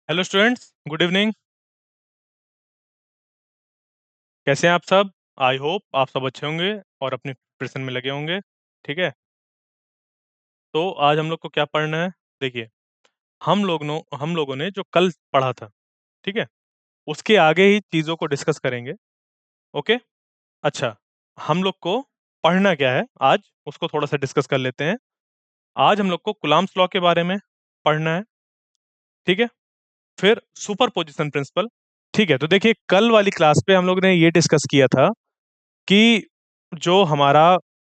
Hello students, good evening. कैसे हैं आप सब? आई होप आप सब अच्छे होंगे और अपनी प्रिपरेशन में लगे होंगे। ठीक है, तो आज हम लोग को क्या पढ़ना है? देखिए, हम लोगों ने जो कल पढ़ा था, ठीक है, उसके आगे ही चीज़ों को डिस्कस करेंगे। ओके। अच्छा, हम लोग को पढ़ना क्या है आज, उसको थोड़ा सा डिस्कस कर लेते हैं। आज हम लोग को कुलाम्स लॉ के बारे में पढ़ना है। ठीक है, फिर सुपर पोजिशन प्रिंसिपल। ठीक है, तो देखिए, कल वाली क्लास पे हम लोग ने ये डिस्कस किया था कि जो हमारा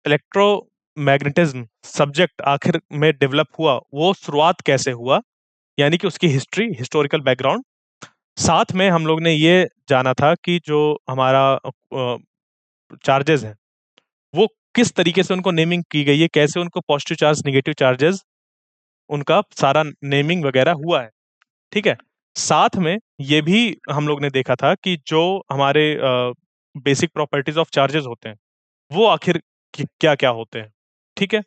इलेक्ट्रोमैग्नेटिज्म सब्जेक्ट आखिर में डेवलप हुआ, वो शुरुआत कैसे हुआ, यानी कि उसकी हिस्ट्री, हिस्टोरिकल बैकग्राउंड। साथ में हम लोग ने ये जाना था कि जो हमारा चार्जेस हैं, वो किस तरीके से उनको नेमिंग की गई है, कैसे उनको पॉजिटिव चार्ज, नेगेटिव चार्जेस, उनका सारा नेमिंग वगैरह हुआ है। ठीक है, साथ में ये भी हम लोग ने देखा था कि जो हमारे बेसिक प्रॉपर्टीज ऑफ चार्जेस होते हैं, वो आखिर क्या क्या होते हैं। ठीक है,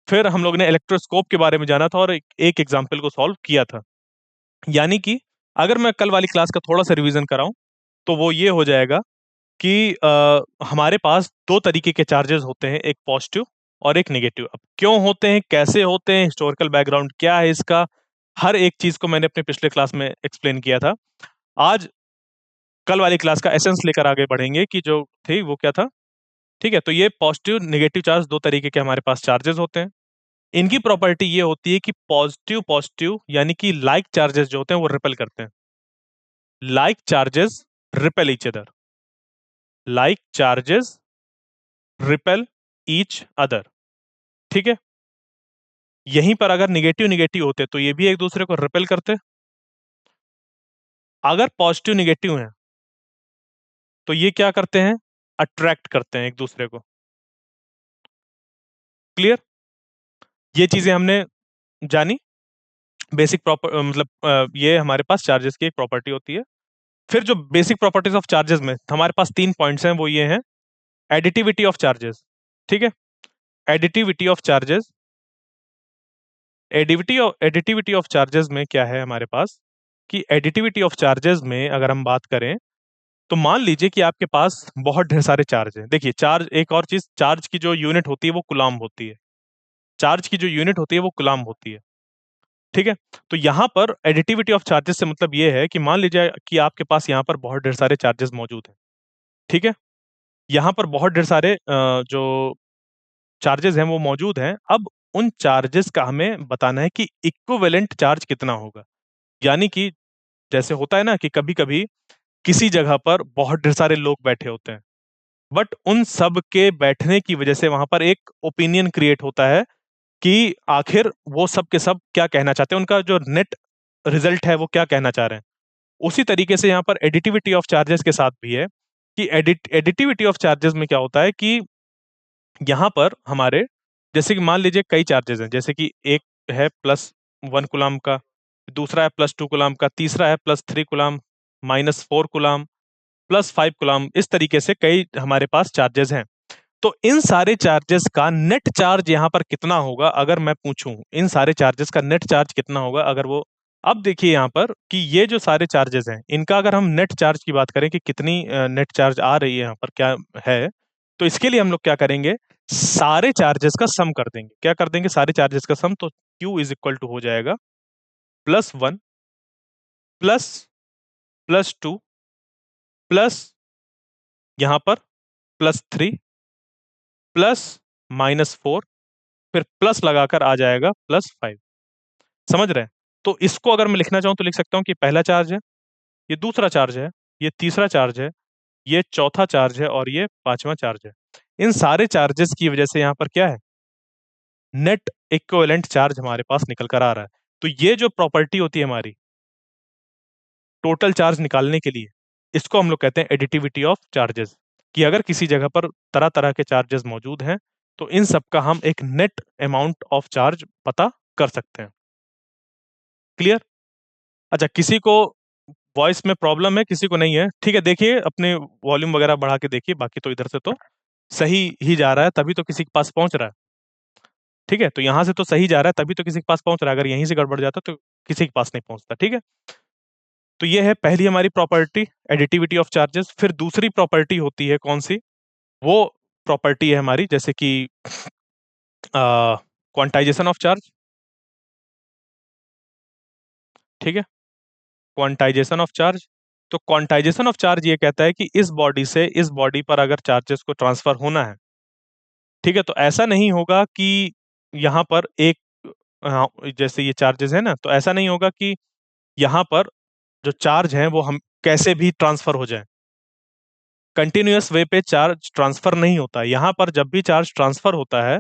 फिर हम लोग ने इलेक्ट्रोस्कोप के बारे में जाना था और एक एग्जाम्पल को सॉल्व किया था। यानी कि अगर मैं कल वाली क्लास का थोड़ा सा रिवीजन कराऊं, तो वो ये हो जाएगा कि हमारे पास दो तरीके के चार्जेस होते हैं, एक पॉजिटिव और एक नेगेटिव। अब क्यों होते हैं, कैसे होते हैं, हिस्टोरिकल बैकग्राउंड क्या है इसका, हर एक चीज को मैंने अपने पिछले क्लास में एक्सप्लेन किया था। आज कल वाली क्लास का एसेंस लेकर आगे बढ़ेंगे कि जो थी वो क्या था। ठीक है, तो ये पॉजिटिव नेगेटिव चार्ज दो तरीके के हमारे पास चार्जेस होते हैं। इनकी प्रॉपर्टी ये होती है कि पॉजिटिव पॉजिटिव यानी कि लाइक चार्जेस जो होते हैं वो रिपेल करते हैं। Like charges repel each other. Like charges repel each other. ठीक है, यहीं पर अगर निगेटिव निगेटिव होते तो ये भी एक दूसरे को रिपेल करते। अगर पॉजिटिव निगेटिव है तो ये क्या करते हैं, अट्रैक्ट करते हैं एक दूसरे को। क्लियर? ये चीजें हमने जानी। बेसिक प्रॉपर मतलब ये हमारे पास चार्जेस की एक प्रॉपर्टी होती है। फिर जो बेसिक प्रॉपर्टीज ऑफ चार्जेस में हमारे पास तीन पॉइंट्स हैं, वो ये हैं। Additivity of charges. ठीक है, additivity of charges. Additivity of charges में क्या है हमारे पास, कि एडिटिविटी ऑफ चार्जेस में अगर हम बात करें, तो मान लीजिए कि आपके पास बहुत ढेर सारे चार्ज हैं। देखिए, चार्ज, एक और चीज, चार्ज की जो यूनिट होती है वो कुलाम होती है। चार्ज की जो यूनिट होती है वो कुलाम होती है। ठीक है, तो यहाँ पर एडिटिविटी ऑफ चार्जेस से मतलब ये है कि मान लीजिए कि आपके पास यहाँ पर बहुत ढेर सारे चार्जेस मौजूद हैं। ठीक है, यहाँ पर बहुत ढेर सारे जो चार्जेस हैं वो मौजूद हैं। अब उन चार्जेस का हमें बताना है कि इक्विवेलेंट चार्ज कितना होगा। यानी कि जैसे होता है ना कि कभी कभी किसी जगह पर बहुत ढेर सारे लोग बैठे होते हैं, बट उन सब के बैठने की वजह से वहां पर एक ओपिनियन क्रिएट होता है कि आखिर वो सब के सब क्या कहना चाहते हैं, उनका जो नेट रिजल्ट है वो क्या कहना चाह रहे हैं। उसी तरीके से यहाँ पर एडिटिविटी ऑफ चार्जेस के साथ भी है कि एडिटिविटी ऑफ चार्जेस में क्या होता है कि यहाँ पर हमारे, जैसे कि मान लीजिए कई चार्जेस हैं, जैसे कि एक है +1 कुलाम का, दूसरा है +2 कुलाम का, तीसरा है +3 कुलाम, -4 कुलाम, +5 कुलाम। इस तरीके से कई हमारे पास चार्जेस हैं। तो इन सारे चार्जेस का नेट चार्ज यहाँ पर कितना होगा, अगर मैं पूछूं इन सारे चार्जेस का नेट चार्ज कितना होगा, अगर वो, अब देखिए यहाँ पर कि ये जो सारे चार्जेस हैं, इनका अगर हम नेट चार्ज की बात करें कि कितनी नेट चार्ज आ रही है यहाँ पर क्या है, तो इसके लिए हम लोग क्या करेंगे, सारे चार्जेस का सम कर देंगे। क्या कर देंगे, सारे चार्जेस का सम। तो Q इज इक्वल टू हो जाएगा +1 प्लस +2 प्लस यहाँ पर +3 प्लस -4, फिर प्लस लगाकर आ जाएगा +5। समझ रहे हैं? तो इसको अगर मैं लिखना चाहूं तो लिख सकता हूं कि पहला चार्ज है, ये दूसरा चार्ज है, ये तीसरा चार्ज है, ये चौथा चार्ज है और ये पांचवा चार्ज है। इन सारे चार्जेस की वजह से यहाँ पर क्या है, नेट इक्विवेलेंट चार्ज हमारे पास निकल कर आ रहा है। तो ये जो प्रॉपर्टी होती है हमारी टोटल चार्ज निकालने के लिए, इसको हम लोग कहते हैं एडिटिविटी ऑफ चार्जेस। कि अगर किसी जगह पर तरह तरह के चार्जेस मौजूद हैं, तो इन सब का हम एक नेट अमाउंट ऑफ चार्ज पता कर सकते हैं। क्लियर? अच्छा, किसी को वॉइस में प्रॉब्लम है, किसी को नहीं है? ठीक है, देखिए अपने वॉल्यूम वगैरह बढ़ा के देखिए, बाकी तो इधर से तो सही ही जा रहा है, तभी तो किसी के पास पहुंच रहा है। ठीक है, तो यहाँ से तो सही जा रहा है, तभी तो किसी के पास पहुंच रहा है। अगर यहीं से गड़बड़ जाता तो किसी के पास नहीं पहुंचता। ठीक है, तो ये है पहली हमारी प्रॉपर्टी, एडिटिविटी ऑफ चार्जेस। फिर दूसरी प्रॉपर्टी होती है कौन सी? वो प्रॉपर्टी है हमारी जैसे कि क्वांटाइजेशन ऑफ चार्ज। ठीक है, क्वांटाइजेशन ऑफ चार्ज। तो क्वांटाइजेशन ऑफ चार्ज ये कहता है कि इस बॉडी से इस बॉडी पर अगर चार्जेस को ट्रांसफर होना है, ठीक है, तो ऐसा नहीं होगा कि यहाँ पर एक, हाँ, जैसे ये चार्जेस है ना, तो ऐसा नहीं होगा कि यहाँ पर जो चार्ज है वो हम कैसे भी ट्रांसफर हो जाए। कंटिन्यूअस वे पे चार्ज ट्रांसफर नहीं होता है। यहाँ पर जब भी चार्ज ट्रांसफर होता है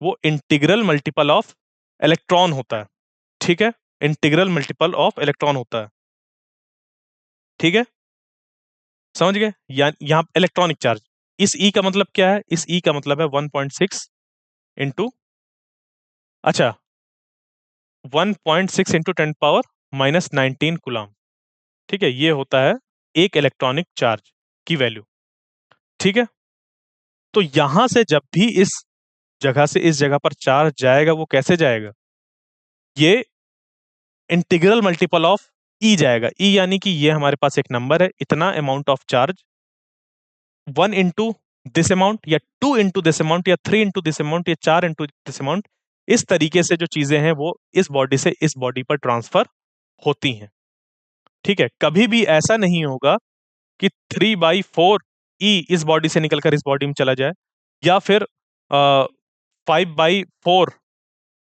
वो इंटीग्रल मल्टीपल ऑफ इलेक्ट्रॉन होता है। ठीक है, इंटीग्रल मल्टीपल ऑफ इलेक्ट्रॉन होता है। ठीक है, समझ गए? यहाँ इलेक्ट्रॉनिक चार्ज, इस ई का मतलब क्या है? इस ई का मतलब है 1.6 इंटू, अच्छा, 1.6 इंटू 10⁻⁻19 कूलम। ठीक है, ये होता है एक इलेक्ट्रॉनिक चार्ज की वैल्यू। ठीक है, तो यहां से जब भी इस जगह से इस जगह पर चार्ज जाएगा वो कैसे जाएगा? ये इंटीग्रल मल्टीपल ऑफ ई जाएगा। ई यानी कि ये हमारे पास एक नंबर है, इतना amount of charge, 1 into this amount, या 2 इंटू दिस अमाउंट, या 3 इंटू दिस अमाउंट, या 4 इंटू दिस अमाउंट। इस तरीके से जो चीजें हैं वो इस बॉडी से इस बॉडी पर ट्रांसफर होती हैं। ठीक है, कभी भी ऐसा नहीं होगा कि 3/4 ई इस बॉडी से निकलकर इस बॉडी में चला जाए, या फिर 5/4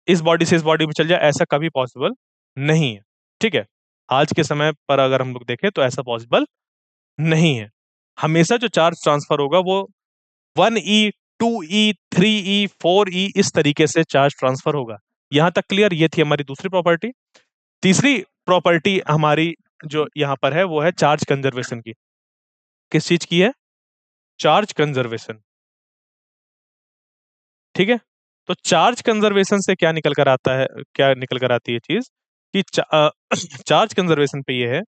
इस बॉडी से इस बॉडी में चल जाए। ऐसा कभी पॉसिबल नहीं है। ठीक है, आज के समय पर अगर हम लोग देखें तो ऐसा पॉसिबल नहीं है। हमेशा जो चार्ज ट्रांसफर होगा वो 1 ई, 2 ई, 3 ई, 4 ई इस तरीके से चार्ज ट्रांसफर होगा। यहां तक क्लियर? ये थी हमारी दूसरी प्रॉपर्टी। तीसरी प्रॉपर्टी हमारी जो यहाँ पर है वो है चार्ज कंजर्वेशन की। किस चीज की है? Charge conservation. ठीक है, तो चार्ज कंजर्वेशन से क्या निकल कर आता है, क्या निकल कर आती है चीज कि चार्ज कंजर्वेशन पे ये है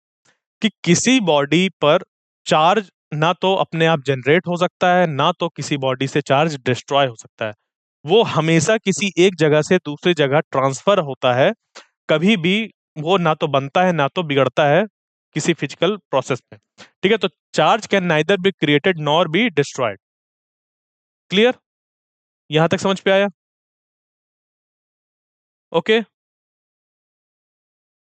कि किसी बॉडी पर चार्ज ना तो अपने आप जनरेट हो सकता है, ना तो किसी बॉडी से चार्ज डिस्ट्रॉय हो सकता है। वो हमेशा किसी एक जगह से दूसरी जगह ट्रांसफर होता है। कभी भी वो ना तो बनता है ना तो बिगड़ता है किसी फिजिकल प्रोसेस में। ठीक है, तो charge can neither be created nor be destroyed. Clear? यहां तक समझ पे आया? ओके,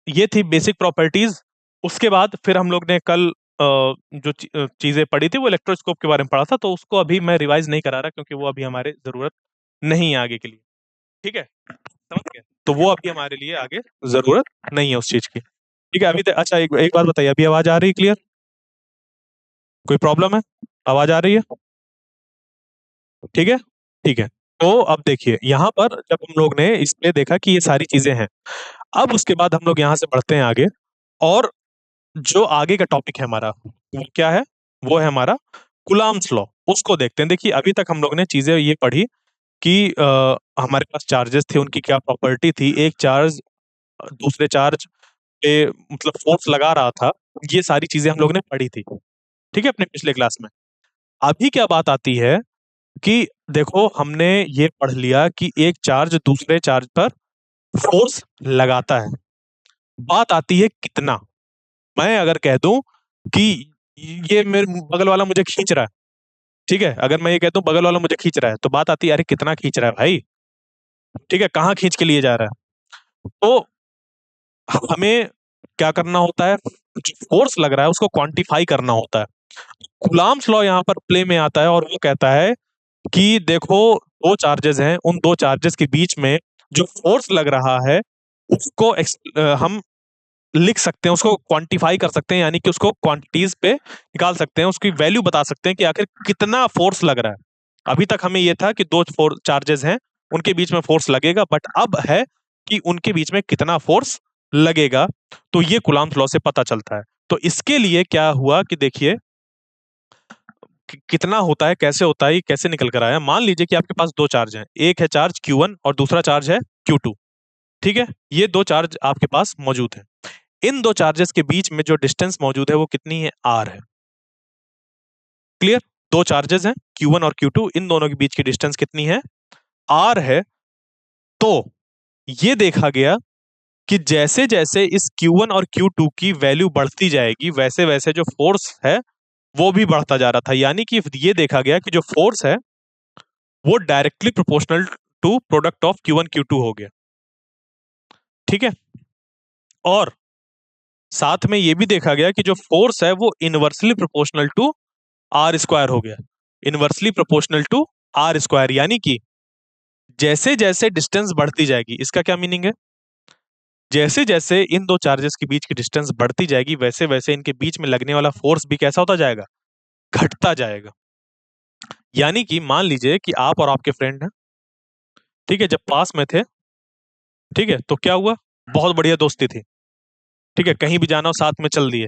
ये थी बेसिक प्रॉपर्टीज। उसके बाद फिर हम लोग ने कल जो चीजें पढ़ी थी वो इलेक्ट्रोस्कोप के बारे में पढ़ा था, तो उसको अभी मैं रिवाइज नहीं करा रहा क्योंकि वो अभी हमारे जरूरत नहीं है आगे के लिए। ठीक है, समझ गए? तो वो अभी हमारे लिए आगे जरूरत नहीं है उस चीज की। ठीक है, अभी अच्छा, एक बात बताइए, अभी आवाज आ रही है क्लियर? कोई प्रॉब्लम है? आवाज आ रही है? ठीक है, ठीक है। तो अब देखिए यहाँ पर जब हम लोग ने इस पे देखा कि ये सारी चीजें हैं, अब उसके बाद हम लोग यहाँ से बढ़ते हैं आगे। और जो आगे का टॉपिक है हमारा वो क्या है? वो है हमारा कुलाम्स लॉ। उसको देखते हैं। देखिए अभी तक हम लोग ने चीजें ये पढ़ी कि हमारे पास चार्जेस थे, उनकी क्या प्रॉपर्टी थी, एक चार्ज दूसरे चार्ज पे मतलब फोर्स लगा रहा था। ये सारी चीजें हम लोग ने पढ़ी थी, ठीक है, अपने पिछले क्लास में। अभी क्या बात आती है कि देखो हमने ये पढ़ लिया कि एक चार्ज दूसरे चार्ज पर फोर्स लगाता है। बात आती है कितना। मैं अगर कह दूं कि ये मेरे बगल वाला मुझे खींच रहा है, ठीक है, अगर मैं ये कहता हूँ बगल वाला मुझे खींच रहा है, तो बात आती है अरे कितना खींच रहा है भाई, ठीक है, कहाँ खींच के लिए जा रहा है। तो हमें क्या करना होता है, जो फोर्स लग रहा है उसको क्वांटिफाई करना होता है। कूलॉम्स लॉ यहाँ पर प्ले में आता है और वो कहता है कि देखो दो चार्जेस हैं, उन दो चार्जेस के बीच में जो फोर्स लग रहा है उसको हम लिख सकते हैं, उसको क्वांटिफाई कर सकते हैं, यानी कि उसको क्वांटिटीज पे निकाल सकते हैं, उसकी वैल्यू बता सकते हैं कि आखिर कितना फोर्स लग रहा है। अभी तक हमें यह था कि दो चार्जेस हैं, उनके बीच में फोर्स लगेगा, बट अब है कि उनके बीच में कितना फोर्स लगेगा। तो ये कूलॉम्स लॉ से पता चलता है। तो इसके लिए क्या हुआ कि देखिए कितना होता है, कैसे होता है, ये कैसे निकल कर आया। मान लीजिए कि आपके पास दो चार्ज हैं, एक है चार्ज Q1 और दूसरा चार्ज है Q2। ठीक है, ये दो चार्ज आपके पास मौजूद है। इन दो चार्जेस के बीच में जो डिस्टेंस मौजूद है वो कितनी है? R है। क्लियर? दो चार्जेस हैं Q1 और Q2, इन दोनों के बीच की डिस्टेंस कितनी है? R है। तो ये देखा गया कि जैसे जैसे इस Q1 और Q2 की वैल्यू बढ़ती जाएगी वैसे वैसे जो फोर्स है वो भी बढ़ता जा रहा था, यानी कि ये देखा गया कि जो फोर्स है वो directly proportional to product of Q1 Q2 हो गया। ठीक है। और साथ में ये भी देखा गया कि जो फोर्स है वो inversely proportional to R square हो गया। Inversely proportional to R square, यानी कि जैसे जैसे डिस्टेंस बढ़ती जाएगी, इसका क्या मीनिंग है, जैसे जैसे इन दो चार्जेस के बीच की डिस्टेंस बढ़ती जाएगी वैसे वैसे इनके बीच में लगने वाला फोर्स भी कैसा होता जाएगा, घटता जाएगा। यानी कि मान लीजिए कि आप और आपके फ्रेंड हैं, ठीक है, जब पास में थे, ठीक है, तो क्या हुआ, बहुत बढ़िया दोस्ती थी, ठीक है, कहीं भी जाना हो साथ में चल दिए।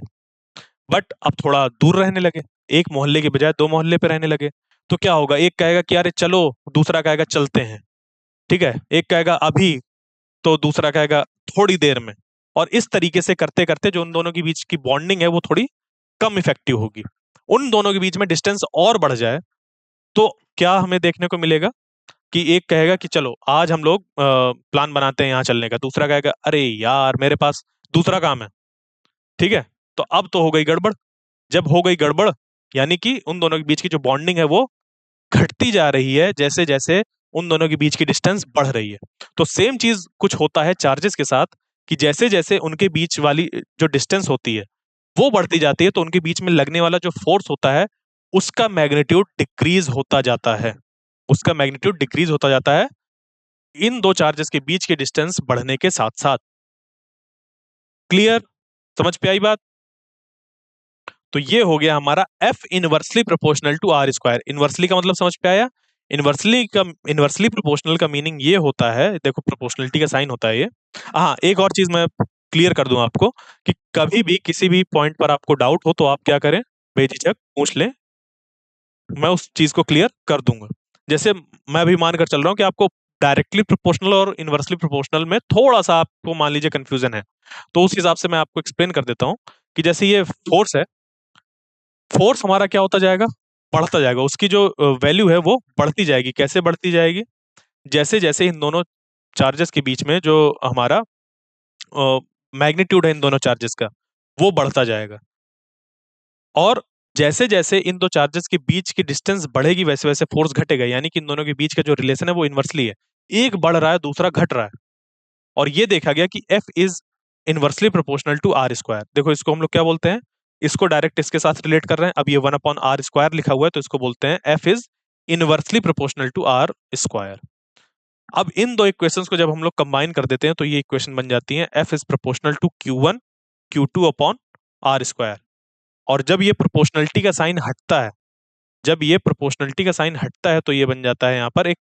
बट अब थोड़ा दूर रहने लगे, एक मोहल्ले के बजाय दो मोहल्ले पे रहने लगे। तो क्या होगा, एक कहेगा कि अरे चलो, दूसरा कहेगा चलते हैं, ठीक है, एक कहेगा अभी, तो दूसरा कहेगा थोड़ी देर में। और इस तरीके से करते करते जो उन दोनों के बीच की बॉन्डिंग है वो थोड़ी कम इफेक्टिव होगी। उन दोनों के बीच में डिस्टेंस और बढ़ जाए तो क्या हमें देखने को मिलेगा कि एक कहेगा कि चलो आज हम लोग प्लान बनाते हैं यहाँ चलने का, दूसरा कहेगा अरे यार मेरे पास दूसरा काम है। ठीक है। तो अब तो हो गई गड़बड़। जब हो गई गड़बड़, यानी कि उन दोनों के बीच की जो बॉन्डिंग है वो घटती जा रही है जैसे जैसे उन दोनों के बीच की डिस्टेंस बढ़ रही है। तो सेम चीज कुछ होता है चार्जेस के साथ, कि जैसे जैसे उनके बीच वाली जो डिस्टेंस होती है वो बढ़ती जाती है तो उनके बीच में लगने वाला जो फोर्स होता है उसका मैग्नीट्यूड डिक्रीज होता जाता है। उसका मैग्नीट्यूड डिक्रीज होता जाता है इन दो चार्जेस के बीच की डिस्टेंस बढ़ने के साथ साथ। क्लियर? समझ पे आई बात? तो ये हो गया हमारा F inversely proportional to R square. Inversely का मतलब समझ पे आया? इनवर्सली प्रोपोर्शनल का मीनिंग ये होता है, देखो प्रोपोर्शनलिटी का साइन होता है ये। हाँ, एक और चीज मैं क्लियर कर दूं आपको, कि कभी भी किसी भी पॉइंट पर आपको डाउट हो तो आप क्या करें, बेझिझक पूछ लें, मैं उस चीज को क्लियर कर दूंगा। जैसे मैं भी मान कर चल रहा हूँ कि आपको डायरेक्टली प्रोपोर्शनल और इनवर्सली प्रोपोर्शनल में थोड़ा सा आपको मान लीजिए कंफ्यूजन है, तो उस हिसाब से मैं आपको एक्सप्लेन कर देता हूँ कि जैसे ये फोर्स है, फोर्स हमारा क्या होता जाएगा, बढ़ता जाएगा, उसकी जो वैल्यू है वो बढ़ती जाएगी। कैसे बढ़ती जाएगी, जैसे जैसे इन दोनों चार्जेस के बीच में जो हमारा मैग्नीट्यूड है इन दोनों चार्जेस का वो बढ़ता जाएगा। और जैसे जैसे इन दो चार्जेस के बीच की डिस्टेंस बढ़ेगी वैसे वैसे फोर्स घटेगा, यानी कि इन दोनों के बीच का जो रिलेशन है वो इनवर्सली है, एक बढ़ रहा है दूसरा घट रहा है। और ये देखा गया कि F is inversely proportional to R square. देखो इसको हम लोग क्या बोलते हैं, इसको डायरेक्ट इसके साथ रिलेट कर रहे हैं। अब ये 1/r² लिखा हुआ है तो इसको बोलते हैं F is inversely proportional to R square. अब इन दो इक्वेशंस को जब हम लोग कंबाइन कर देते हैं तो ये इक्वेशन बन जाती है F is proportional to Q1 Q2/r²। और जब ये प्रोपोर्शनलिटी का साइन हटता है, जब ये प्रोपोर्शनलिटी का साइन हटता है तो ये बन जाता है यहाँ पर एक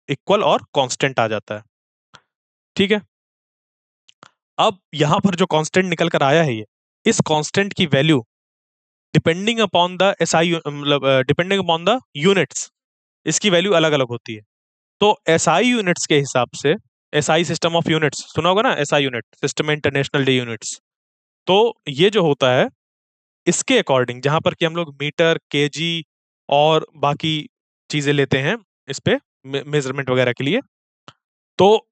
इक्वल और कांस्टेंट आ जाता है। ठीक है। अब यहां पर जो कांस्टेंट निकल कर आया है, ये इस कांस्टेंट की value depending upon the SI, मतलब डिपेंडिंग अपॉन द यूनिट्स, इसकी वैल्यू अलग अलग होती है। तो एसआई यूनिट्स के हिसाब से, एसआई सिस्टम ऑफ यूनिट्स सुना होगा ना, SI unit system international day units. तो ये जो होता है इसके अकॉर्डिंग, जहां पर कि हम लोग मीटर, केजी और बाकी चीजें लेते हैं इस पे मेजरमेंट वगैरह के लिए, तो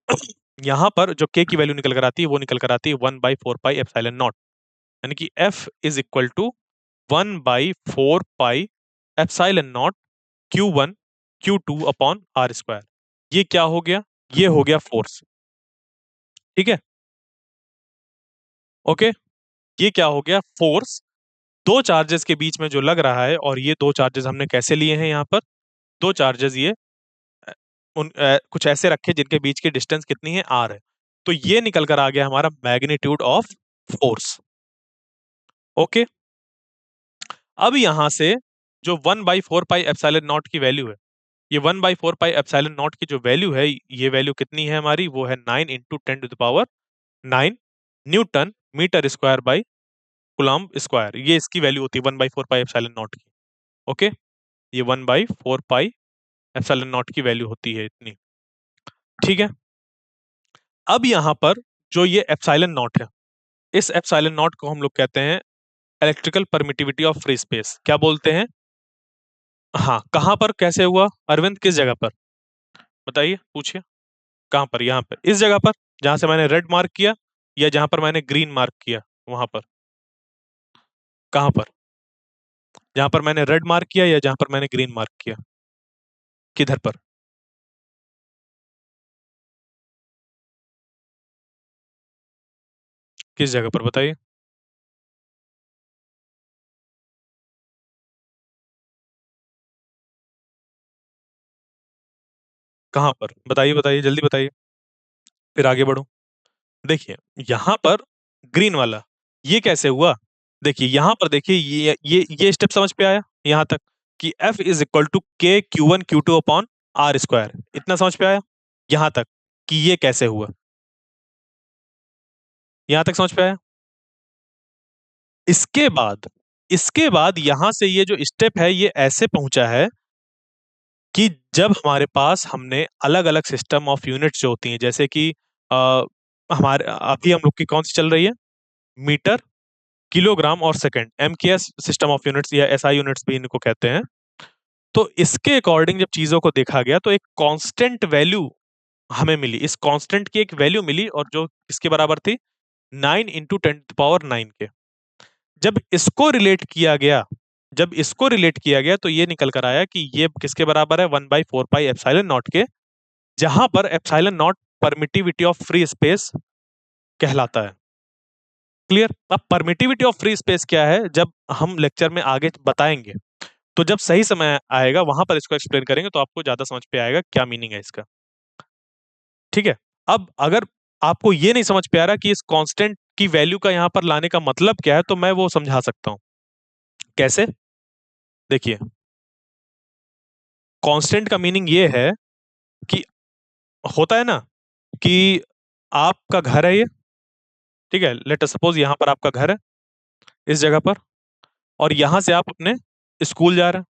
यहाँ पर जो के की वैल्यू निकल कर आती है वो निकल कर आती है 1/4πε0। यानी कि F is equal to 1/4πε0 Q1 Q2/r²। ये क्या हो गया, ये हो गया फोर्स। ठीक है। ओके। ये क्या हो गया, फोर्स दो चार्जेस के बीच में जो लग रहा है। और ये दो चार्जेस हमने कैसे लिए हैं, यहाँ पर दो चार्जेस ये कुछ ऐसे रखे जिनके बीच की डिस्टेंस कितनी है, आर है। तो ये निकल कर आ गया हमारा मैग्नीट्यूड ऑफ फोर्स। ओके। अब यहां से जो 1/4πε0 की वैल्यू है, ये 1/4πε0 की जो वैल्यू है, ये वैल्यू कितनी है हमारी, वो है 9 × 10⁹ newton metre square by coulomb square. ये इसकी वैल्यू होती है 1/4πε0 की। ओके। ये 1/4πε0 की वैल्यू होती है इतनी। ठीक है। अब यहां पर जो ये एप्सिलॉन नॉट है, इस एप्सिलॉन नॉट को हम लोग कहते हैं electrical permittivity of free space. क्या बोलते हैं? हाँ, कहां पर कैसे हुआ अरविंद, किस जगह पर बताइए, पूछिए। कहां पर? यहाँ पर, इस जगह पर जहां से मैंने रेड मार्क किया। या जहां पर मैंने ग्रीन मार्क किया वहां पर? कहां पर? जहां पर मैंने रेड मार्क किया या जहां पर मैंने ग्रीन मार्क किया? किधर पर? किस जगह पर बताइए? कहां पर बताइए, बताइए जल्दी बताइए, फिर आगे बढ़ो। देखिए, यहां पर ग्रीन वाला, ये कैसे हुआ? देखिए यहां पर देखिए, ये स्टेप समझ पे आया यहां तक, कि F is equal to K Q one Q two upon R square, इतना समझ पे आया यहां तक, कि ये कैसे हुआ? यहां तक समझ पे आया? इसके बाद, इसके बाद यहां से ये जो स्टेप है ये ऐसे पहुंचा है कि जब हमारे पास हमने अलग अलग सिस्टम ऑफ यूनिट्स जो होती हैं, जैसे कि हमारे अभी हम लोग की कौन सी चल रही है, मीटर, किलोग्राम और second, MKS system of units या SI यूनिट्स भी इनको कहते हैं। तो इसके अकॉर्डिंग जब चीजों को देखा गया तो एक कांस्टेंट वैल्यू हमें मिली, इस कांस्टेंट की एक वैल्यू मिली, और जो इसके बराबर थी 9 × 10⁻⁹ के। जब इसको रिलेट किया गया, जब इसको रिलेट किया गया तो ये निकल कर आया कि ये किसके बराबर है, 1/4πε0 के, जहां पर epsilon not permittivity of free space कहलाता है। क्लियर? अब परमिटिविटी ऑफ फ्री स्पेस क्या है, जब हम लेक्चर में आगे बताएंगे, तो जब सही समय आएगा वहां पर इसको एक्सप्लेन करेंगे तो आपको ज्यादा समझ पे आएगा क्या मीनिंग है इसका। ठीक है? अब अगर आपको ये नहीं समझ पे आ रहा कि इस कांस्टेंट की वैल्यू का यहाँ पर लाने का मतलब क्या है, तो मैं वो समझा सकता हूँ। कैसे? देखिए, कांस्टेंट का मीनिंग ये है कि होता है ना कि आपका घर है ये, ठीक है, लेट अस सपोज यहाँ पर आपका घर है, इस जगह पर, और यहां से आप अपने स्कूल जा रहे हैं,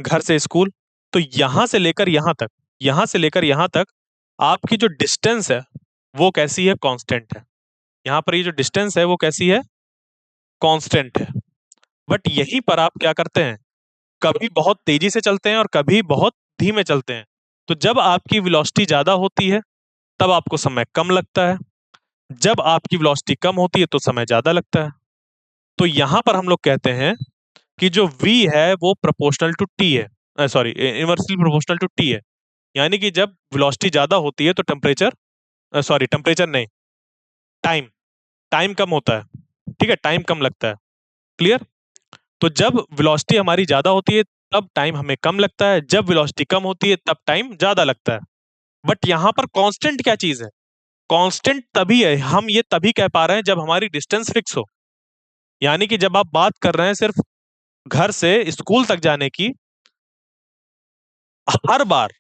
घर से स्कूल, तो यहां से लेकर यहां तक, यहां से लेकर यहां तक आपकी जो डिस्टेंस है वो कैसी है, कांस्टेंट है। यहाँ पर ये जो डिस्टेंस है वो कैसी है, कांस्टेंट है। बट यहीं पर आप क्या करते हैं, कभी बहुत तेजी से चलते हैं और कभी बहुत धीमे चलते हैं। तो जब आपकी वेलोसिटी ज्यादा होती है तब आपको समय कम लगता है, जब आपकी वेलोसिटी कम होती है तो समय ज्यादा लगता है। तो यहां पर हम लोग कहते हैं कि जो v है वो प्रोपोर्शनल टू t है, sorry, inversely proportional to t है। यानी कि जब वेलोसिटी ज्यादा होती है तो टेम्परेचर, सॉरी टेम्परेचर नहीं, टाइम, टाइम कम होता है। ठीक है, टाइम कम लगता है। क्लियर? तो जब वेलोसिटी हमारी ज्यादा होती है तब टाइम हमें कम लगता है, जब वेलोसिटी कम होती है तब टाइम ज्यादा लगता है। बट यहां पर कांस्टेंट क्या चीज है, कांस्टेंट तभी है, हम ये तभी कह पा रहे हैं जब हमारी डिस्टेंस फिक्स हो। यानी कि जब आप बात कर रहे हैं सिर्फ घर से स्कूल तक जाने की, हर बार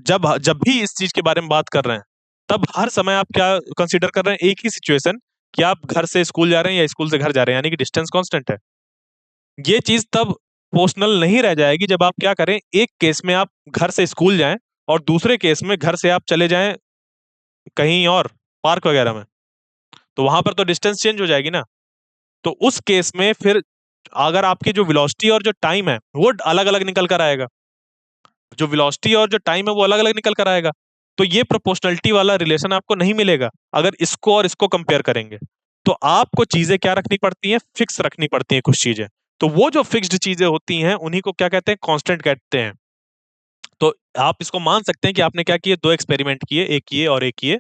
जब जब भी इस चीज के बारे में बात कर रहे हैं, तब हर समय आप क्या कंसीडर कर रहे हैं, एक ही सिचुएशन, कि आप घर से स्कूल जा रहे हैं या स्कूल से घर जा रहे हैं, यानी कि डिस्टेंस कांस्टेंट है। ये चीज तब पोर्शनल नहीं रह जाएगी जब आप क्या करें, एक केस में आप घर से स्कूल जाएं और दूसरे केस में घर से आप चले जाएं कहीं और, पार्क वगैरह में, तो वहां पर तो डिस्टेंस चेंज हो जाएगी ना। तो उस केस में फिर अगर आपकी जो वेलोसिटी और जो टाइम है वो अलग अलग निकल कर आएगा, जो वेलोसिटी और जो टाइम है वो अलग अलग निकल कर आएगा, तो ये प्रोपोर्शनलिटी वाला रिलेशन आपको नहीं मिलेगा अगर इसको और इसको कंपेयर करेंगे। तो आपको चीजें क्या रखनी पड़ती हैं, फिक्स रखनी पड़ती हैं कुछ चीजें। तो वो जो फिक्स्ड चीजें होती हैं उन्हीं को क्या कहते हैं, कांस्टेंट कहते हैं। तो आप इसको मान सकते हैं कि आपने क्या किए, दो एक्सपेरिमेंट किए, एक ये और एक ये।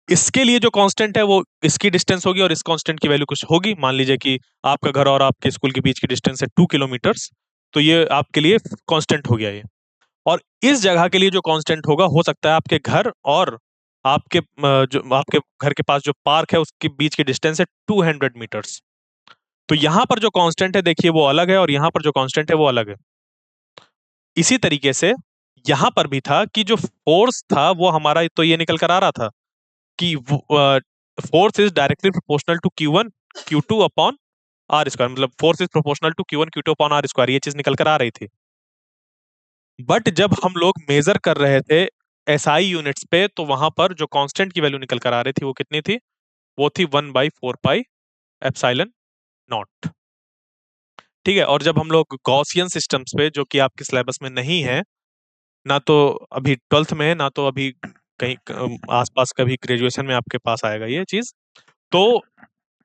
इसके लिए जो कांस्टेंट है वो इसकी डिस्टेंस होगी और इस कांस्टेंट की वैल्यू कुछ होगी। मान लीजिए कि आपका घर और आपके स्कूल के बीच की डिस्टेंस है 2 किलोमीटर्स, तो ये आपके लिए कांस्टेंट हो गया ये। और इस जगह के लिए जो कांस्टेंट होगा, हो सकता है आपके घर और आपके जो आपके घर के पास जो पार्क है उसके बीच की डिस्टेंस है 200 मीटर्स। तो यहां पर जो कांस्टेंट है देखिए वो अलग है, और यहां पर जो कांस्टेंट है वो अलग है। इसी तरीके से यहां पर भी था कि जो फोर्स था वो हमारा तो ये निकल कर आ रहा था कि force is directly proportional to Q1 Q2 upon R square, मतलब force is proportional to Q1 Q2 upon R square, ये चीज निकल कर आ रही थी। बट जब हम लोग मेजर कर रहे थे SI यूनिट्स पे, तो वहां पर जो कांस्टेंट की वैल्यू निकल कर आ रही थी वो कितनी थी, वो थी 1/4πε0। ठीक है? और जब हम लोग गॉसियन सिस्टम्स पे, जो कि आपके सिलेबस में नहीं है, ना तो अभी 12th में है ना तो अभी कहीं आसपास कभी ग्रेजुएशन में आपके पास आएगा ये चीज। तो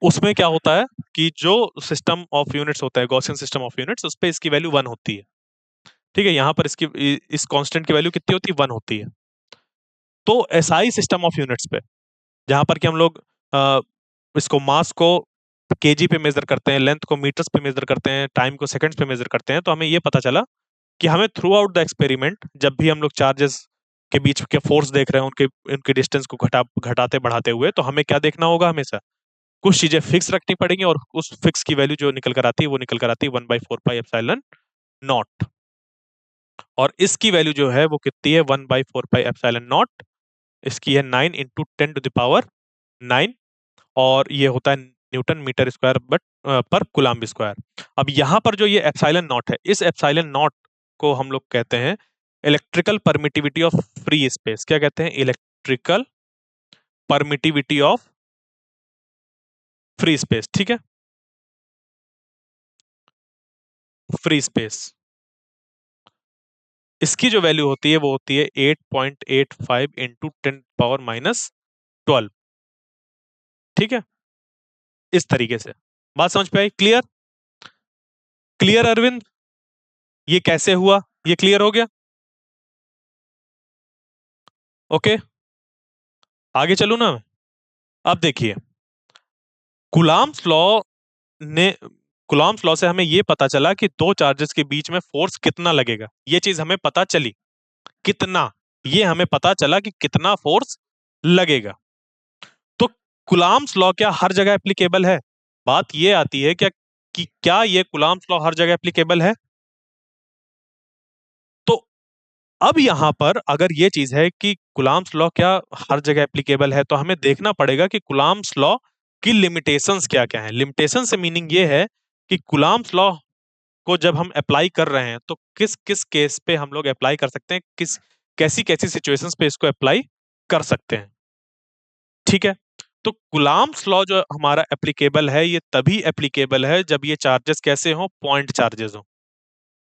उसमें क्या होता है कि जो सिस्टम ऑफ यूनिट्स होता है, गॉसियन सिस्टम ऑफ यूनिट्स, उस पे इसकी वैल्यू वन होती है। ठीक है, यहाँ पर इसकी इस कांस्टेंट की वैल्यू कितनी होती है, वन होती है। तो एसआई सिस्टम ऑफ यूनिट्स पे, जहां पर कि हम लोग अ, इसको मास को केजी पे मेजर करते हैं, लेंथ को मीटर्स पे मेजर करते हैं, टाइम को सेकंड्स पे मेजर करते हैं, तो हमें ये पता चला कि हमें थ्रू आउट द एक्सपेरिमेंट जब भी हम लोग चार्जेस के बीच के फोर्स देख रहे हैं, उनके उनके डिस्टेंस को घटाते बढ़ाते हुए, तो हमें क्या देखना होगा, हमेशा कुछ चीजें फिक्स रखनी पड़ेंगी, और उस फिक्स की वैल्यू जो निकल कर आती है वो निकल कर आती है 1/4 पाई एप्सिलॉन नॉट। और इसकी वैल्यू जो है वो कितनी है, 1/4 पाई एप्सिलॉन नॉट। इसकी है 9 × 10⁻⁹ और ये होता है न्यूटन मीटर स्क्वायर बट पर कूलम्ब स्क्वायर। अब यहाँ पर जो ये एप्सिलॉन नॉट है, इस एप्सिलॉन नॉट को हम लोग कहते हैं electrical permittivity of free space. क्या कहते हैं, electrical permittivity of free space. ठीक है, फ्री स्पेस, इसकी जो वैल्यू होती है वो होती है 8.85 × 10⁻⁻12। ठीक है, इस तरीके से बात समझ पे आई, क्लियर? क्लियर अरविंद, ये कैसे हुआ, ये क्लियर हो गया? ओके, आगे चलूं ना? अब देखिए, कूलम्ब्स लॉ ने कूलम्ब्स लॉ से हमें ये पता चला कि दो चार्जेस के बीच में फोर्स कितना लगेगा, ये चीज हमें पता चली। कितना, ये हमें पता चला कि कितना फोर्स लगेगा। तो कूलम्ब्स लॉ क्या हर जगह एप्लीकेबल है? बात ये आती है क्या कि क्या ये कूलम्ब्स लॉ हर जगह एप्लीकेबल है? तो अब यहां पर अगर ये चीज है कि कूलम्ब्स लॉ क्या हर जगह एप्लीकेबल है, तो हमें देखना पड़ेगा कि कूलम्ब्स लॉ की लिमिटेशंस क्या क्या है। लिमिटेशन से मीनिंग ये है कि कूलम्ब्स लॉ को जब हम अप्लाई कर रहे हैं तो किस किस केस पे हम लोग अप्लाई कर सकते हैं, किस कैसी कैसी सिचुएशंस पे इसको अप्लाई कर सकते हैं। ठीक है, तो कूलम्ब्स लॉ जो हमारा एप्लीकेबल है, ये तभी एप्लीकेबल है जब ये चार्जेस कैसे हो, पॉइंट चार्जेस हो।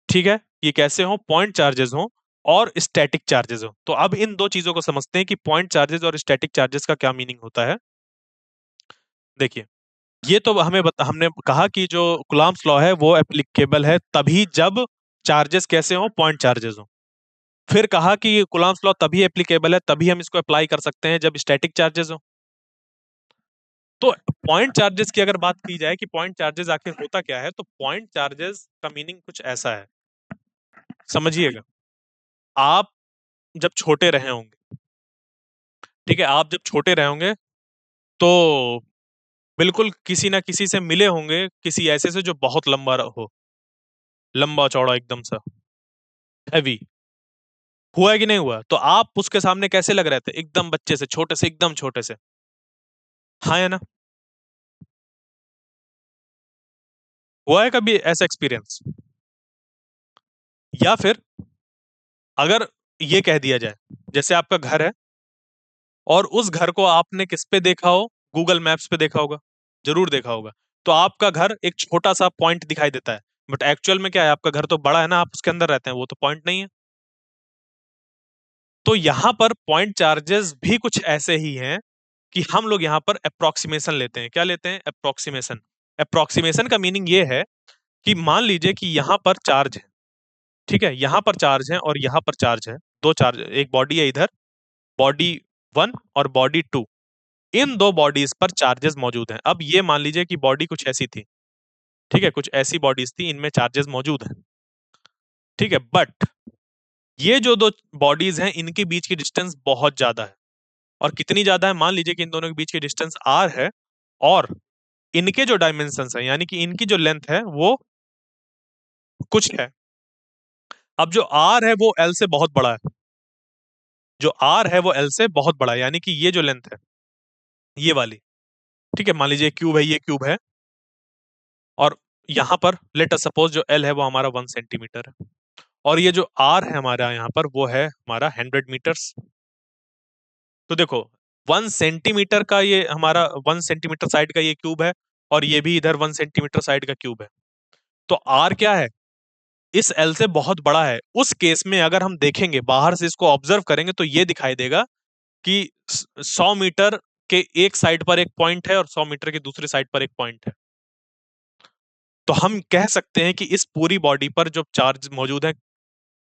ठीक है, ये कैसे हो, पॉइंट चार्जेस हो और स्टैटिक चार्जेस हो। तो अब इन दो चीजों को समझते हैं कि पॉइंट चार्जेस और स्टैटिक चार्जेस का क्या मीनिंग होता है। देखिए, ये तो हमने कहा कि जो कूलम्ब्स लॉ है वो एप्लीकेबल है तभी जब चार्जेस कैसे हो, पॉइंट चार्जेस हो। फिर कहा कि कूलम्ब्स लॉ तभी एप्लीकेबल है, तभी हम इसको अप्लाई कर सकते हैं जब स्टैटिक चार्जेस हो। तो पॉइंट चार्जेस की अगर बात की जाए कि पॉइंट चार्जेस आखिर होता क्या है, तो पॉइंट चार्जेस का मीनिंग कुछ ऐसा है, समझिएगा। आप जब छोटे रहे होंगे, ठीक है, आप जब छोटे रहे होंगे तो बिल्कुल किसी ना किसी से मिले होंगे, किसी ऐसे से जो बहुत लंबा हो, लंबा चौड़ा एकदम सा, हैवी। हुआ है कि नहीं हुआ? तो आप उसके सामने कैसे लग रहे थे, एकदम बच्चे से, छोटे से, एकदम छोटे से। हाँ या ना? हुआ है कभी ऐसा एक्सपीरियंस? या फिर अगर ये कह दिया जाए, जैसे आपका घर है और उस घर को आपने किस पे देखा हो, गूगल मैप्स पे देखा होगा, जरूर देखा होगा। तो आपका घर एक छोटा सा पॉइंट दिखाई देता है, बट एक्चुअल में क्या है, आपका घर तो बड़ा है ना, आप उसके अंदर रहते हैं, वो तो पॉइंट नहीं है। तो यहां पर पॉइंट चार्जेस भी कुछ ऐसे ही हैं कि हम लोग यहाँ पर अप्रोक्सीमेशन लेते हैं। क्या लेते हैं? अप्रोक्सीमेशन। अप्रोक्सीमेशन का मीनिंग ये है कि मान लीजिए कि यहाँ पर चार्ज है, ठीक है, यहाँ पर चार्ज है और यहाँ पर चार्ज है, दो चार्ज, एक बॉडी है इधर, बॉडी वन और बॉडी टू। इन दो बॉडीज पर चार्जेस मौजूद हैं। अब ये मान लीजिए कि बॉडी कुछ ऐसी थी, ठीक है, कुछ ऐसी बॉडीज थी, इनमें चार्जेस मौजूद हैं। ठीक है, बट ये जो दो बॉडीज हैं, इनके बीच की डिस्टेंस बहुत ज्यादा है। और कितनी ज्यादा है? मान लीजिए कि इन दोनों के बीच की डिस्टेंस आर है, और इनके जो डायमेंशंस है, यानी कि इनकी जो लेंथ है वो कुछ है। अब जो आर है वो एल से बहुत बड़ा है, जो आर है वो एल से बहुत बड़ा है, यानी कि ये जो लेंथ है, ये वाली, ठीक है, मान लीजिए क्यूब है, ये क्यूब है, और यहां पर लेट अस सपोज जो एल है वो हमारा 1 सेंटीमीटर है, और ये जो आर है हमारा यहाँ पर वो है हमारा 100 मीटर्स। तो देखो, 1 सेंटीमीटर का ये हमारा 1 सेंटीमीटर साइड का ये क्यूब है, और ये भी इधर 1 सेंटीमीटर साइड का क्यूब है। तो आर क्या है, इस एल से बहुत बड़ा है। उस केस में अगर हम देखेंगे बाहर से, इसको ऑब्जर्व करेंगे, तो ये दिखाई देगा कि 100 मीटर के एक साइड पर एक पॉइंट है और 100 मीटर के दूसरे साइड पर एक पॉइंट है, तो हम कह सकते हैं कि इस पूरी बॉडी पर जो चार्ज मौजूद है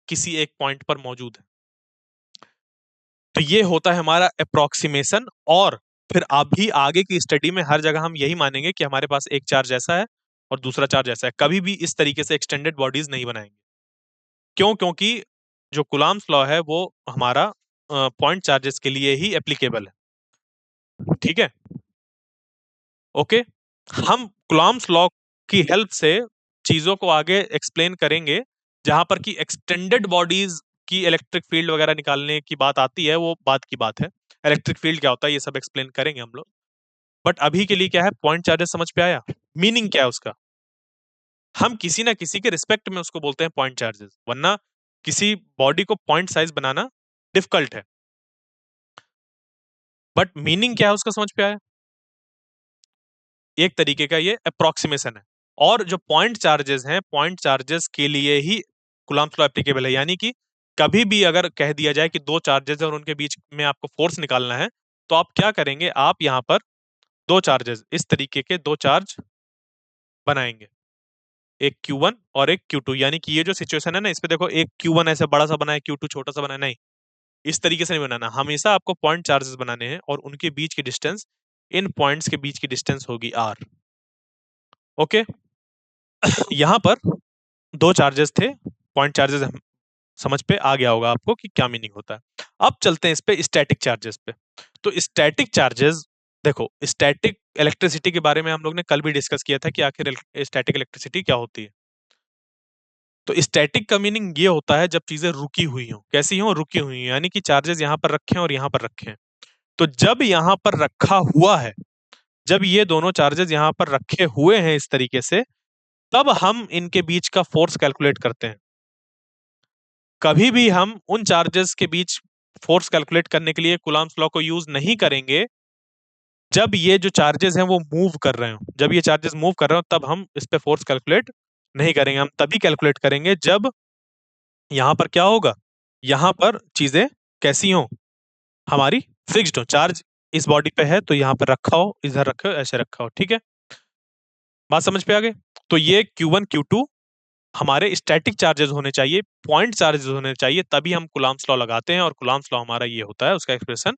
किसी एक पॉइंट पर मौजूद है। तो ये होता है हमारा अप्रोक्सीमेशन। और फिर अभी आगे की स्टडी में हर जगह हम यही मानेंगे कि हमारे पास एक चार्ज ऐसा है और दूसरा चार्ज ऐसा है, कभी भी इस तरीके से एक्सटेंडेड बॉडीज नहीं बनाएंगे। क्यों? क्योंकि जो कुलाम्स लॉ है वो हमारा पॉइंट चार्जेस के लिए ही एप्लीकेबल है। ठीक है, ओके। हम कुलाम्स लॉ की हेल्प से चीजों को आगे एक्सप्लेन करेंगे, जहां पर कि एक्सटेंडेड बॉडीज की इलेक्ट्रिक फील्ड वगैरह निकालने की बात आती है, वो बात की बात है। इलेक्ट्रिक फील्ड क्या होता है ये सब एक्सप्लेन करेंगे हम लोग। बट अभी के लिए क्या है, पॉइंट चार्जेस समझ पे आया, मीनिंग क्या है उसका? हम किसी ना किसी के रिस्पेक्ट में उसको बोलते हैं पॉइंट चार्जेस, वरना किसी बॉडी को पॉइंट साइज बनाना डिफिकल्ट है। बट मीनिंग क्या है उसका समझ पे आया? एक तरीके का ये अप्रोक्सीमेशन है। और जो पॉइंट चार्जेस हैं, पॉइंट चार्जेस के लिए ही कूलम्ब्स लॉ एप्लीकेबल है। यानी कि कभी भी अगर कह दिया जाए कि दो चार्जेस है और उनके बीच में आपको फोर्स निकालना है, तो आप क्या करेंगे, आप यहां पर दो चार्जेस, इस तरीके के दो चार्ज बनाएंगे, एक Q1 और एक Q2। यानी कि ये जो सिचुएशन है ना, इस पे देखो, एक Q1 ऐसे बड़ा सा बना है, Q2 छोटा सा बना है, नहीं, इस तरीके से नहीं बनाना। हमेशा आपको पॉइंट चार्जेस बनाने हैं और उनके बीच की डिस्टेंस, इन पॉइंट्स के बीच की डिस्टेंस होगी R। ओके, यहां पर दो चार्जेस थे, पॉइंट चार्जेस। समझ पे आ गया होगा आपको कि क्या मीनिंग होता है। अब चलते हैं इस पे स्टैटिक चार्जेस पे। तो स्टैटिक चार्जेस, देखो, स्टैटिक इलेक्ट्रिसिटी के बारे में हम लोग ने कल भी डिस्कस किया था कि आखिर स्टैटिक इलेक्ट्रिसिटी क्या होती है। तो स्टैटिक का मीनिंग ये होता है जब चीजें रुकी हुई हो। कैसी हो? रुकी हुई हो, यानी कि चार्जेस यहाँ पर रखे हैं और यहाँ पर रखे हैं। तो जब यहाँ पर रखा हुआ है, जब ये दोनों चार्जेस यहाँ पर रखे हुए हैं इस तरीके से, तब हम इनके बीच का फोर्स कैलकुलेट करते हैं। कभी भी हम उन चार्जेस के बीच फोर्स कैलकुलेट करने के लिए कूलम्ब्स लॉ को यूज नहीं करेंगे जब ये जो चार्जेस हैं वो मूव कर रहे हो। जब ये चार्जेस मूव कर रहे हो तब हम इस पे फोर्स कैलकुलेट नहीं करेंगे। हम तभी कैलकुलेट करेंगे जब यहां पर क्या होगा, यहां पर चीजें कैसी हो, हमारी फिक्स्ड हो। चार्ज इस बॉडी पे है तो यहां पर रखा हो, इधर रखा हो, ऐसे रखा हो। ठीक है, बात समझ पे आ गई? तो ये Q1 Q2 हमारे स्टैटिक चार्जेस होने चाहिए, पॉइंट चार्जेस होने चाहिए, तभी हम कूलम्ब्स लॉ लगाते हैं। और कूलम्ब्स लॉ हमारा ये होता है, उसका एक्सप्रेशन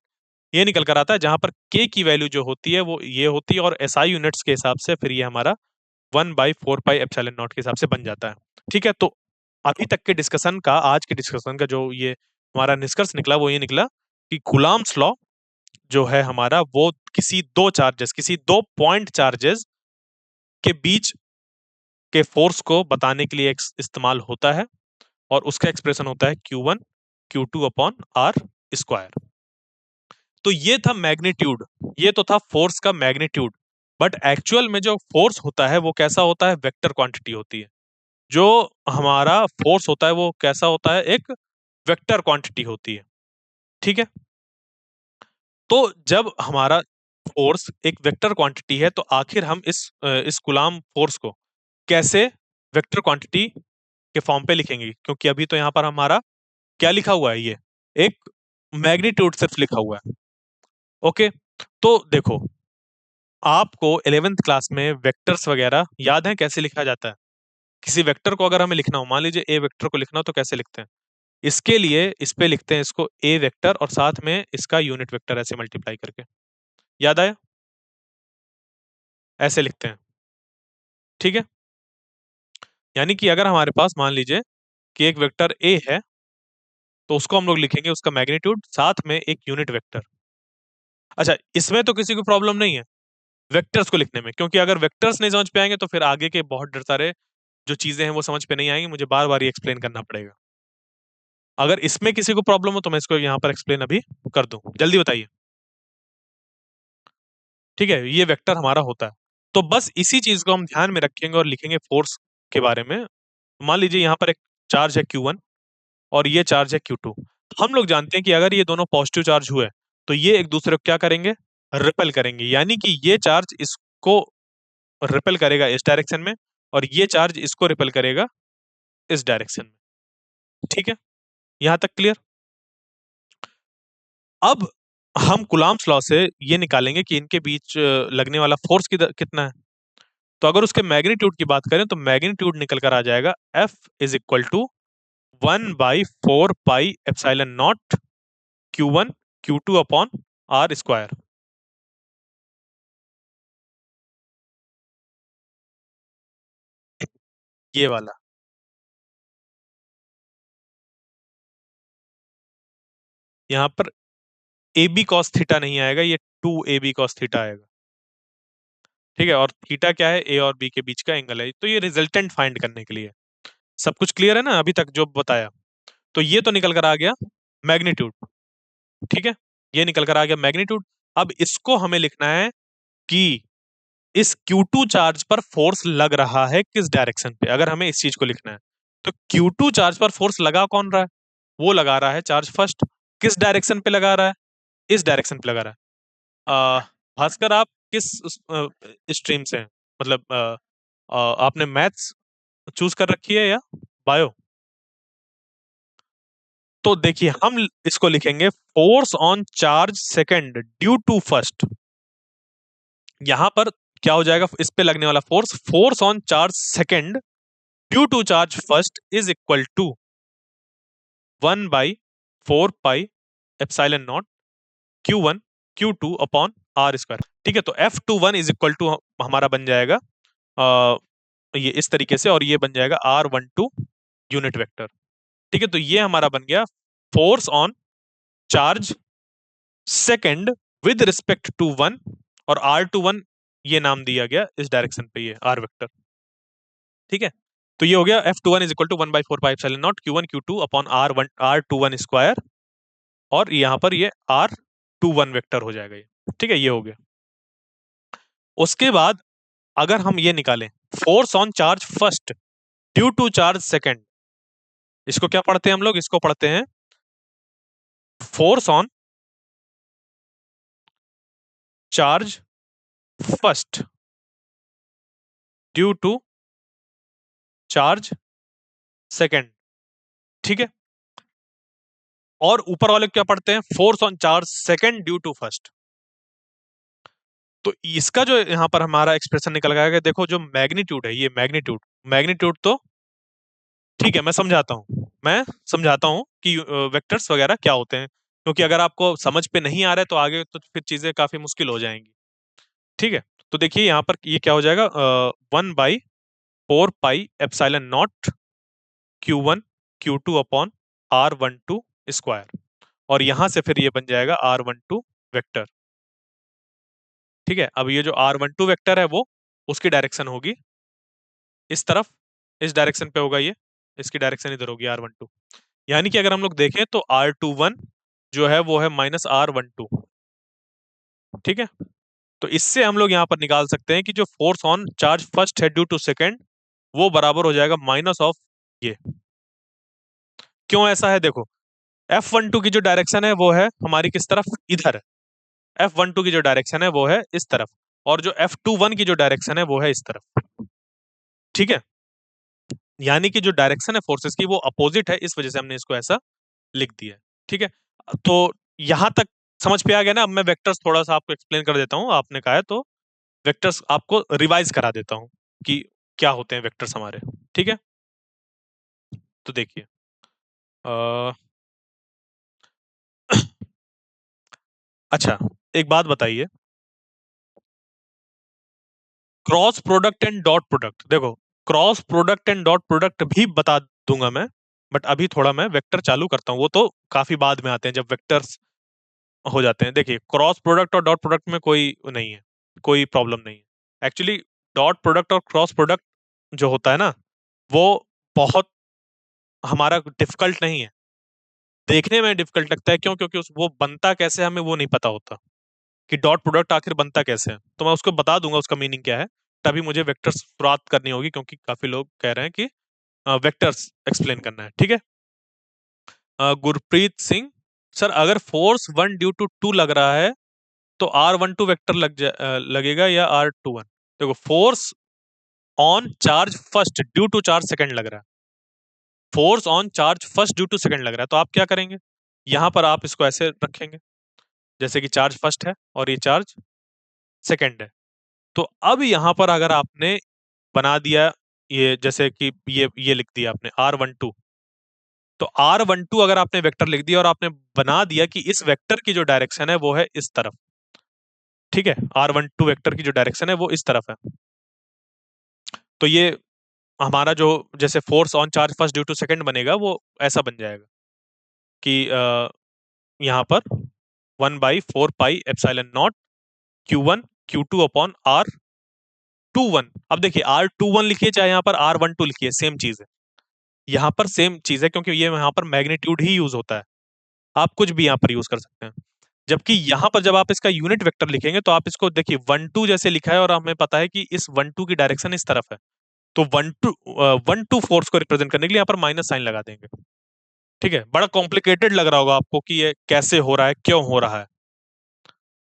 ये निकल कर आता है, जहां पर के की वैल्यू जो होती है वो ये होती है, और एसआई यूनिट्स के हिसाब से फिर ये हमारा 1/4 पाई एप्सिलॉन नॉट के हिसाब से बन जाता है। ठीक है, तो अभी तक के डिस्कशन का, आज के डिस्कशन का जो ये हमारा निष्कर्ष निकला वो ये निकला कि कूलम्ब्स लॉ जो है हमारा, वो किसी दो चार्जेस, किसी दो पॉइंट चार्जेस के बीच के फोर्स को बताने के लिए इस्तेमाल होता है। और उसका एक्सप्रेशन होता है Q1 Q2 upon R square. तो ये था मैग्नीट्यूड, ये तो था फोर्स का मैग्नीट्यूड। बट एक्चुअल में जो फोर्स होता है वो कैसा होता है, वेक्टर क्वांटिटी होती है। जो हमारा फोर्स होता है वो कैसा होता है, एक वेक्टर क्वांटिटी होती है। ठीक है, तो जब हमारा फोर्स एक वेक्टर क्वांटिटी है, तो आखिर हम इस कूलम्ब फोर्स को कैसे वेक्टर क्वांटिटी के फॉर्म पे लिखेंगे? क्योंकि अभी तो यहाँ पर हमारा क्या लिखा हुआ है, ये एक मैग्नीट्यूड सिर्फ लिखा हुआ है। ओके, तो देखो, आपको 11th क्लास में वेक्टर्स वगैरह याद है कैसे लिखा जाता है? किसी वेक्टर को अगर हमें लिखना हो, मान लीजिए ए वेक्टर को लिखना हो, तो कैसे लिखते हैं? इसके लिए इस पे लिखते हैं इसको ए वेक्टर और साथ में इसका यूनिट वेक्टर ऐसे मल्टीप्लाई करके। याद आया? ऐसे लिखते हैं। ठीक है, यानी कि अगर हमारे पास मान लीजिए कि एक वेक्टर ए है, तो उसको हम लोग लिखेंगे उसका मैग्नीट्यूड साथ में एक यूनिट वेक्टर। अच्छा, इसमें तो किसी को प्रॉब्लम नहीं है वेक्टर्स को लिखने में, क्योंकि अगर वेक्टर्स नहीं समझ पे आएंगे तो फिर आगे के बहुत ढेर सारे जो चीजें हैं वो समझ पे नहीं आएंगी, मुझे बार बार ये एक्सप्लेन करना पड़ेगा। अगर इसमें किसी को प्रॉब्लम हो तो मैं इसको यहाँ पर एक्सप्लेन अभी कर दूं, जल्दी बताइए। ठीक है, ये वेक्टर हमारा होता है। तो बस इसी चीज को हम ध्यान में रखेंगे और लिखेंगे फोर्स के बारे में। मान लीजिए यहाँ पर एक चार्ज है Q1 और ये चार्ज है Q2। हम लोग जानते हैं कि अगर ये दोनों पॉजिटिव चार्ज हुए तो ये एक दूसरे को क्या करेंगे, रिपेल करेंगे। यानी कि ये चार्ज इसको रिपेल करेगा इस डायरेक्शन में और ये चार्ज इसको रिपेल करेगा इस डायरेक्शन में। ठीक है, यहां तक क्लियर? अब हम कुलाम्स लॉ से ये निकालेंगे कि इनके बीच लगने वाला फोर्स कितना है। तो अगर उसके मैग्नीट्यूड की बात करें तो मैग्नीट्यूड निकल कर आ जाएगा F is equal to 1/4 pi epsilon naught Q1 Q2 upon R square. ये वाला यहाँ पर ए बी कॉस थीटा नहीं आएगा, ये 2 AB cos थीटा आएगा। ठीक है, और थीटा क्या है, ए और बी के बीच का एंगल है, तो ये रिजल्टेंट फाइंड करने के लिए। सब कुछ क्लियर है ना अभी तक जो बताया? तो ये तो निकल कर आ गया मैग्नीट्यूड। ठीक है, ये निकल कर आ गया मैग्नीट्यूड। अब इसको हमें लिखना है कि इस Q2 चार्ज पर फोर्स लग रहा है किस डायरेक्शन पे, अगर हमें इस चीज को लिखना है। तो Q2 चार्ज पर फोर्स लगा कौन रहा है? वो लगा रहा है चार्ज फर्स्ट। किस डायरेक्शन पे लगा रहा है? इस डायरेक्शन पे लगा रहा है। भास्कर, आप किस स्ट्रीम से हैं? मतलब आपने मैथ्स चूज कर रखी है या बायो? तो देखिए, हम इसको लिखेंगे force on charge second due to first. यहां पर क्या हो जाएगा, इस पे लगने वाला force, force on charge second due to charge first is equal to 1/4 pi epsilon naught Q1 Q2 upon R square. ठीक है, तो F21 इज इक्वल टू हमारा बन जाएगा ये इस तरीके से, और ये बन जाएगा R12 यूनिट वेक्टर। ठीक है, तो ये हमारा बन गया force on charge second with respect to one, और R21 ये नाम दिया गया इस डायरेक्शन पे, ये R वेक्टर। ठीक है, तो ये हो गया F21 is equal to 1/4 pi epsilon naught Q1 Q2 upon R21 square, और यहाँ पर ये R21 वेक्टर हो जाएगा ये। ठीक है, ये हो गया। उसके बाद अगर हम ये निकालें force on charge first due to charge second, इसको क्या पढ़ते हैं हम लोग? इसको पढ़ते हैं force on charge first due to charge second. ठीक है, और ऊपर वाले क्या पढ़ते हैं? Force on charge second due to first. तो इसका जो यहां पर हमारा एक्सप्रेशन निकल गया, देखो जो मैग्नीट्यूड है, ये मैग्नीट्यूड, मैग्नीट्यूड तो ठीक है, मैं समझाता हूं कि वेक्टर्स वगैरह क्या होते हैं, क्योंकि अगर आपको समझ पे नहीं आ रहा है तो आगे तो फिर चीजें काफी मुश्किल हो जाएंगी। ठीक है, तो देखिए यहाँ पर ये क्या हो जाएगा, 1/4 pi epsilon naught Q1 Q2 upon R12 square, और यहां से फिर ये बन जाएगा R12 वेक्टर। ठीक है, अब ये जो R12 वेक्टर है वो उसकी डायरेक्शन होगी इस तरफ, इस डायरेक्शन पे होगा ये, इसकी डायरेक्शन इधर होगी R12। यानी कि अगर हम लोग देखें तो R21 जो है वो है -R12। ठीक है, तो इससे हम लोग यहाँ पर निकाल सकते हैं कि जो फोर्स ऑन चार्ज फर्स्ट है ड्यू टू सेकंड, वो बराबर हो जाएगा माइनस ऑफ ये। क्यों ऐसा है? देखो, F12 की जो डायरेक्शन है वो है हमारी किस तरफ? इधर। F12 की जो डायरेक्शन है वो है इस तरफ, और जो F21 की जो डायरेक्शन है वो है इस तरफ। ठीक है, यानी कि जो डायरेक्शन है फोर्सेस की वो अपोजिट है, इस वजह से हमने इसको ऐसा लिख दिया है। ठीक है, तो यहां तक समझ पे आ गया ना? अब मैं वेक्टर्स थोड़ा सा आपको एक्सप्लेन कर देता हूँ, आपने कहा है तो वेक्टर्स आपको रिवाइज करा देता हूँ कि क्या होते हैं वेक्टर्स हमारे। ठीक है, तो देखिए, अ, अच्छा, एक बात बताइए, cross product and dot product, देखो cross product and dot product भी बता दूंगा मैं, बट अभी थोड़ा मैं वेक्टर चालू करता हूँ, वो तो काफी बाद में आते हैं जब वेक्टर्स हो जाते हैं। देखिए, क्रॉस प्रोडक्ट और डॉट प्रोडक्ट में कोई नहीं है, कोई प्रॉब्लम नहीं है एक्चुअली। डॉट प्रोडक्ट और क्रॉस प्रोडक्ट जो होता है ना, वो बहुत हमारा डिफिकल्ट नहीं है, देखने में डिफिकल्ट लगता है। क्यों? क्योंकि उस वो बनता कैसे है, हमें वो नहीं पता होता कि डॉट प्रोडक्ट आखिर बनता कैसे है। तो मैं उसको बता दूंगा उसका मीनिंग क्या है, तभी मुझे वेक्टर्स शुरुआत करनी होगी, क्योंकि काफी लोग कह रहे हैं कि वेक्टर्स एक्सप्लेन करना है। ठीक है, गुरप्रीत सिंह, सर अगर फोर्स 1/2 लग रहा है तो R12 वेक्टर लगेगा या R21? देखो, force on charge first due to charge second लग रहा है, force on charge first due to second लग रहा है, तो आप क्या करेंगे? यहां पर आप इसको ऐसे रखेंगे, जैसे कि चार्ज फर्स्ट है और ये चार्ज सेकंड है। तो अब यहाँ पर अगर आपने बना दिया, ये जैसे कि ये लिख दिया आपने R12, तो R12 अगर आपने वेक्टर लिख दिया और आपने बना दिया कि इस वेक्टर की जो डायरेक्शन है वो है इस तरफ, ठीक है, R12 वेक्टर की जो डायरेक्शन है वो इस तरफ है। तो ये हमारा जो जैसे force on charge first due to second बनेगा वो ऐसा बन जाएगा कि यहाँ पर 1/4 pi epsilon naught Q1 Q2 upon R21। अब देखिए R21 लिखिए चाहे यहाँ पर R12 लिखिए, सेम चीज है। यहाँ पर सेम चीज है क्योंकि ये यहाँ पर मैग्नीट्यूड ही यूज होता है, आप कुछ भी यहाँ पर यूज कर सकते हैं। जबकि यहाँ पर जब आप इसका यूनिट वेक्टर लिखेंगे तो आप इसको देखिए 1 2 जैसे लिखा है और हमें पता है कि इस 1 2 की डायरेक्शन इस तरफ है, तो 1 2 फोर्स को रिप्रेजेंट करने के लिए यहाँ पर माइनस साइन लगा देंगे। ठीक है, बड़ा कॉम्प्लिकेटेड लग रहा होगा आपको कि ये कैसे हो रहा है, क्यों हो रहा है।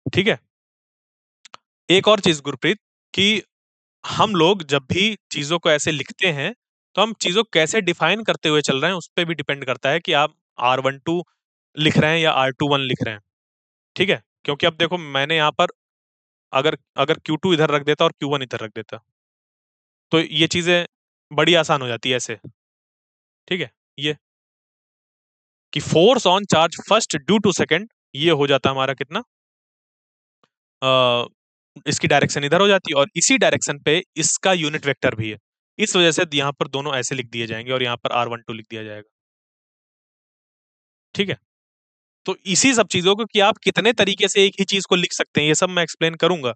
ठीक है, एक और चीज गुरप्रीत, कि हम लोग जब भी चीजों को ऐसे लिखते हैं तो हम चीजों को कैसे डिफाइन करते हुए चल रहे हैं उस पर भी डिपेंड करता है कि आप R12 लिख रहे हैं या R21 लिख रहे हैं। ठीक है, क्योंकि अब देखो मैंने यहाँ पर अगर अगर Q2 इधर रख देता और Q1 इधर रख देता तो ये चीजें बड़ी आसान हो जाती है ऐसे। ठीक है, ये कि force on charge first due to second, ये हो जाता हमारा कितना, इसकी डायरेक्शन इधर हो जाती है और इसी डायरेक्शन पे इसका यूनिट वेक्टर भी है। इस वजह से यहाँ पर दोनों ऐसे लिख दिए जाएंगे और यहाँ पर R12 लिख दिया जाएगा। ठीक है, तो इसी सब चीजों को कि आप कितने तरीके से एक ही चीज को लिख सकते हैं ये सब मैं एक्सप्लेन करूंगा,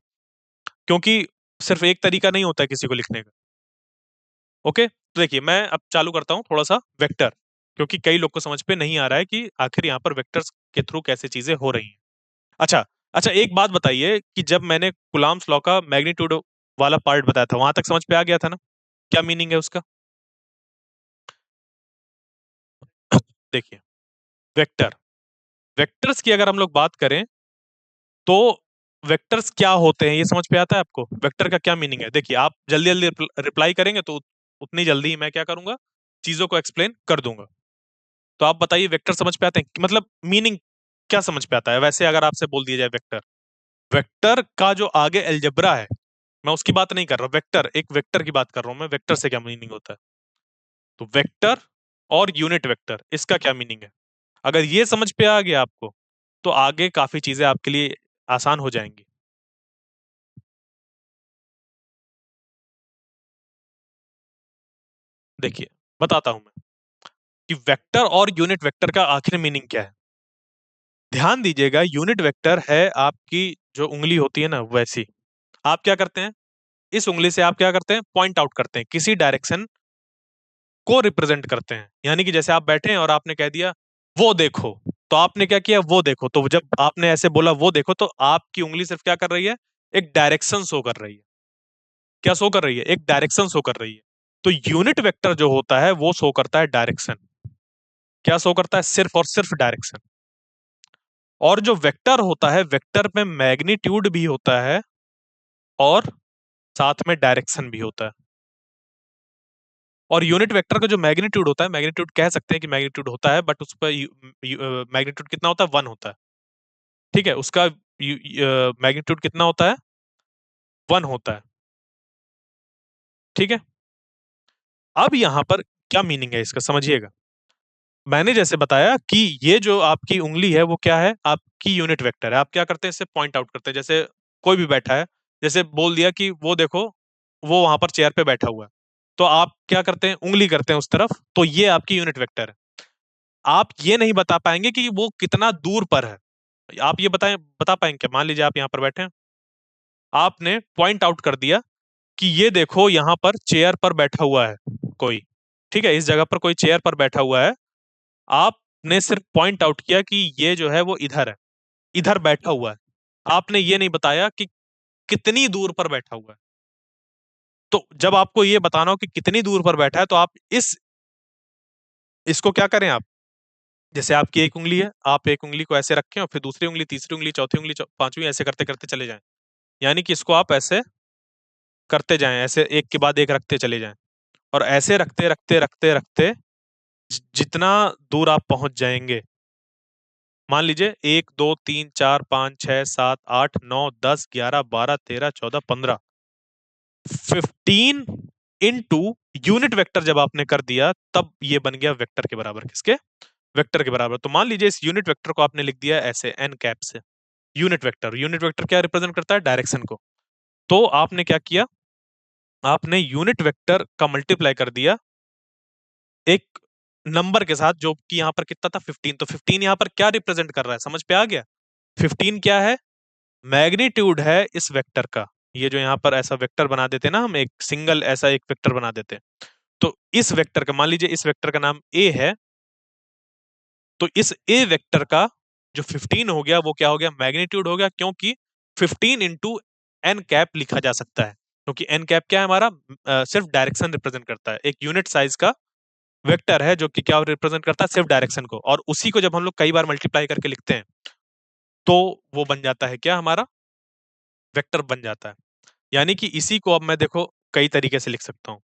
क्योंकि सिर्फ एक तरीका नहीं होता है किसी को लिखने का। ओके, तो देखिए मैं अब चालू करता हूँ थोड़ा सा वेक्टर, क्योंकि कई लोग को समझ पे नहीं आ रहा है कि आखिर यहाँ पर वेक्टर्स के थ्रू कैसे चीजें हो रही हैं। अच्छा, अच्छा एक बात बताइए कि जब मैंने कुलाम्स लॉ का मैग्नीट्यूड वाला पार्ट बताया था वहां तक समझ पे आ गया था ना, क्या मीनिंग है उसका? देखिए, वेक्टर, वेक्टर्स की अगर हम लोग बात करें तो वेक्टर्स क्या होते हैं ये समझ पे आता है आपको? वेक्टर का क्या मीनिंग है? देखिए आप जल्दी जल्दी रिप्लाई करेंगे तो उतनी जल्दी ही मैं क्या करूंगा, चीजों को एक्सप्लेन कर दूंगा। तो आप बताइए वेक्टर समझ पे आते हैं मतलब मीनिंग क्या समझ पे आता है वैसे अगर आपसे बोल दिया जाए वेक्टर? वेक्टर का जो आगे अलजेब्रा है मैं उसकी बात नहीं कर रहा हूँ, वेक्टर एक वेक्टर की बात कर रहा हूँ मैं, वेक्टर से क्या मीनिंग होता है। तो वेक्टर और यूनिट वेक्टर इसका क्या मीनिंग है, अगर ये समझ पे आ गया आपको तो आगे काफी चीजें आपके लिए आसान हो जाएंगी। देखिए बताता हूं मैं कि वेक्टर और यूनिट वेक्टर का आखिर मीनिंग क्या है। ध्यान दीजिएगा, यूनिट वेक्टर है आपकी जो उंगली होती है ना वैसी, आप क्या करते हैं, इस उंगली से आप क्या करते हैं, पॉइंट आउट करते हैं, किसी डायरेक्शन को रिप्रेजेंट करते हैं। यानी कि जैसे आप बैठे हैं और आपने कह दिया वो देखो, तो आपने क्या किया, वो देखो, तो जब आपने ऐसे बोला वो देखो तो आपकी उंगली सिर्फ क्या कर रही है, एक डायरेक्शन शो कर रही है। क्या शो कर रही है, एक डायरेक्शन शो कर रही है। तो यूनिट वेक्टर जो होता है वो शो करता है डायरेक्शन। क्या शो करता है, सिर्फ और सिर्फ डायरेक्शन। और जो वेक्टर होता है, वेक्टर में मैग्नीट्यूड भी होता है और साथ में डायरेक्शन भी होता है। और यूनिट वेक्टर का जो मैग्नीट्यूड होता है, मैग्नीट्यूड कह सकते हैं कि मैग्नीट्यूड होता है, बट उस पर मैग्नीट्यूड कितना होता है, 1 होता है। ठीक है, उसका मैग्नीट्यूड कितना होता है, 1 होता है। ठीक है, अब यहां पर क्या मीनिंग है इसका समझिएगा। मैंने जैसे बताया कि ये जो आपकी उंगली है वो क्या है, आपकी यूनिट वेक्टर है। आप क्या करते हैं, इससे पॉइंट आउट करते हैं। जैसे कोई भी बैठा है, जैसे बोल दिया कि वो देखो, वो वहां पर चेयर पे बैठा हुआ है, तो आप क्या करते हैं, उंगली करते हैं उस तरफ, तो ये आपकी यूनिट वेक्टर है। आप ये नहीं बता पाएंगे कि वो कितना दूर पर है। आप ये बताएं, बता पाएंगे क्या? मान लीजिए आप यहाँ पर बैठे हैं, आपने पॉइंट आउट कर दिया कि ये देखो यहाँ पर चेयर पर बैठा हुआ है कोई, ठीक है, इस जगह पर कोई चेयर पर बैठा हुआ है। आपने सिर्फ पॉइंट आउट किया कि ये जो है वो इधर है, इधर बैठा हुआ है। आपने ये नहीं बताया कि कितनी दूर पर बैठा हुआ है। तो जब आपको ये बताना हो कि कितनी दूर पर बैठा है तो आप इस इसको क्या करें, आप जैसे आपकी एक उंगली है, आप एक उंगली को ऐसे रखें और फिर दूसरी उंगली, तीसरी उंगली, चौथी उंगली, पांचवी, ऐसे करते करते चले जाएं। यानी कि इसको आप ऐसे करते जाएं, ऐसे एक के बाद एक रखते चले जाएं, और ऐसे रखते रखते रखते रखते जितना दूर आप पहुंच जाएंगे मान लीजिए 1 2 3 4 5 6 7 8 9 10 11 12 13 14 15 15 इंटू यूनिट वेक्टर जब आपने कर दिया तब ये बन गया वेक्टर के बराबर। किसके? वेक्टर के बराबर। तो मान लीजिए इस यूनिट वेक्टर को आपने लिख दिया ऐसे एन कैप से। यूनिट वेक्टर क्या रिप्रेजेंट करता है? डायरेक्शन को। तो आपने क्या किया, आपने यूनिट वेक्टर का मल्टीप्लाई कर दिया एक नंबर के साथ जो कि यहां पर कितना था? 15। तो 15 यहां पर क्या रिप्रेजेंट कर रहा है? समझ पे आ गया? 15 क्या है? मैग्नीट्यूड है इस वेक्टर का। ये जो यहाँ पर ऐसा वेक्टर बना देते हैं ना, हम एक सिंगल ऐसा एक वेक्टर बना देते हैं। तो इस वेक्टर का, मान लीजिए इस वेक्टर का नाम ए है, तो इस ए वेक्टर का जो 15 हो गया वो क्या हो गया? मैग्नीट्यूड हो गया। क्योंकि 15 इंटू एन कैप लिखा जा सकता है, क्योंकि एन कैप क्या है हमारा? सिर्फ डायरेक्शन रिप्रेजेंट करता है। एक यूनिट साइज का वेक्टर है जो कि क्या रिप्रेजेंट करता है? सिर्फ डायरेक्शन को। और उसी को जब हम लोग कई बार मल्टीप्लाई करके लिखते हैं तो वो बन जाता है क्या? हमारा वेक्टर बन जाता है। यानी कि इसी को अब मैं देखो कई तरीके से लिख सकता हूँ।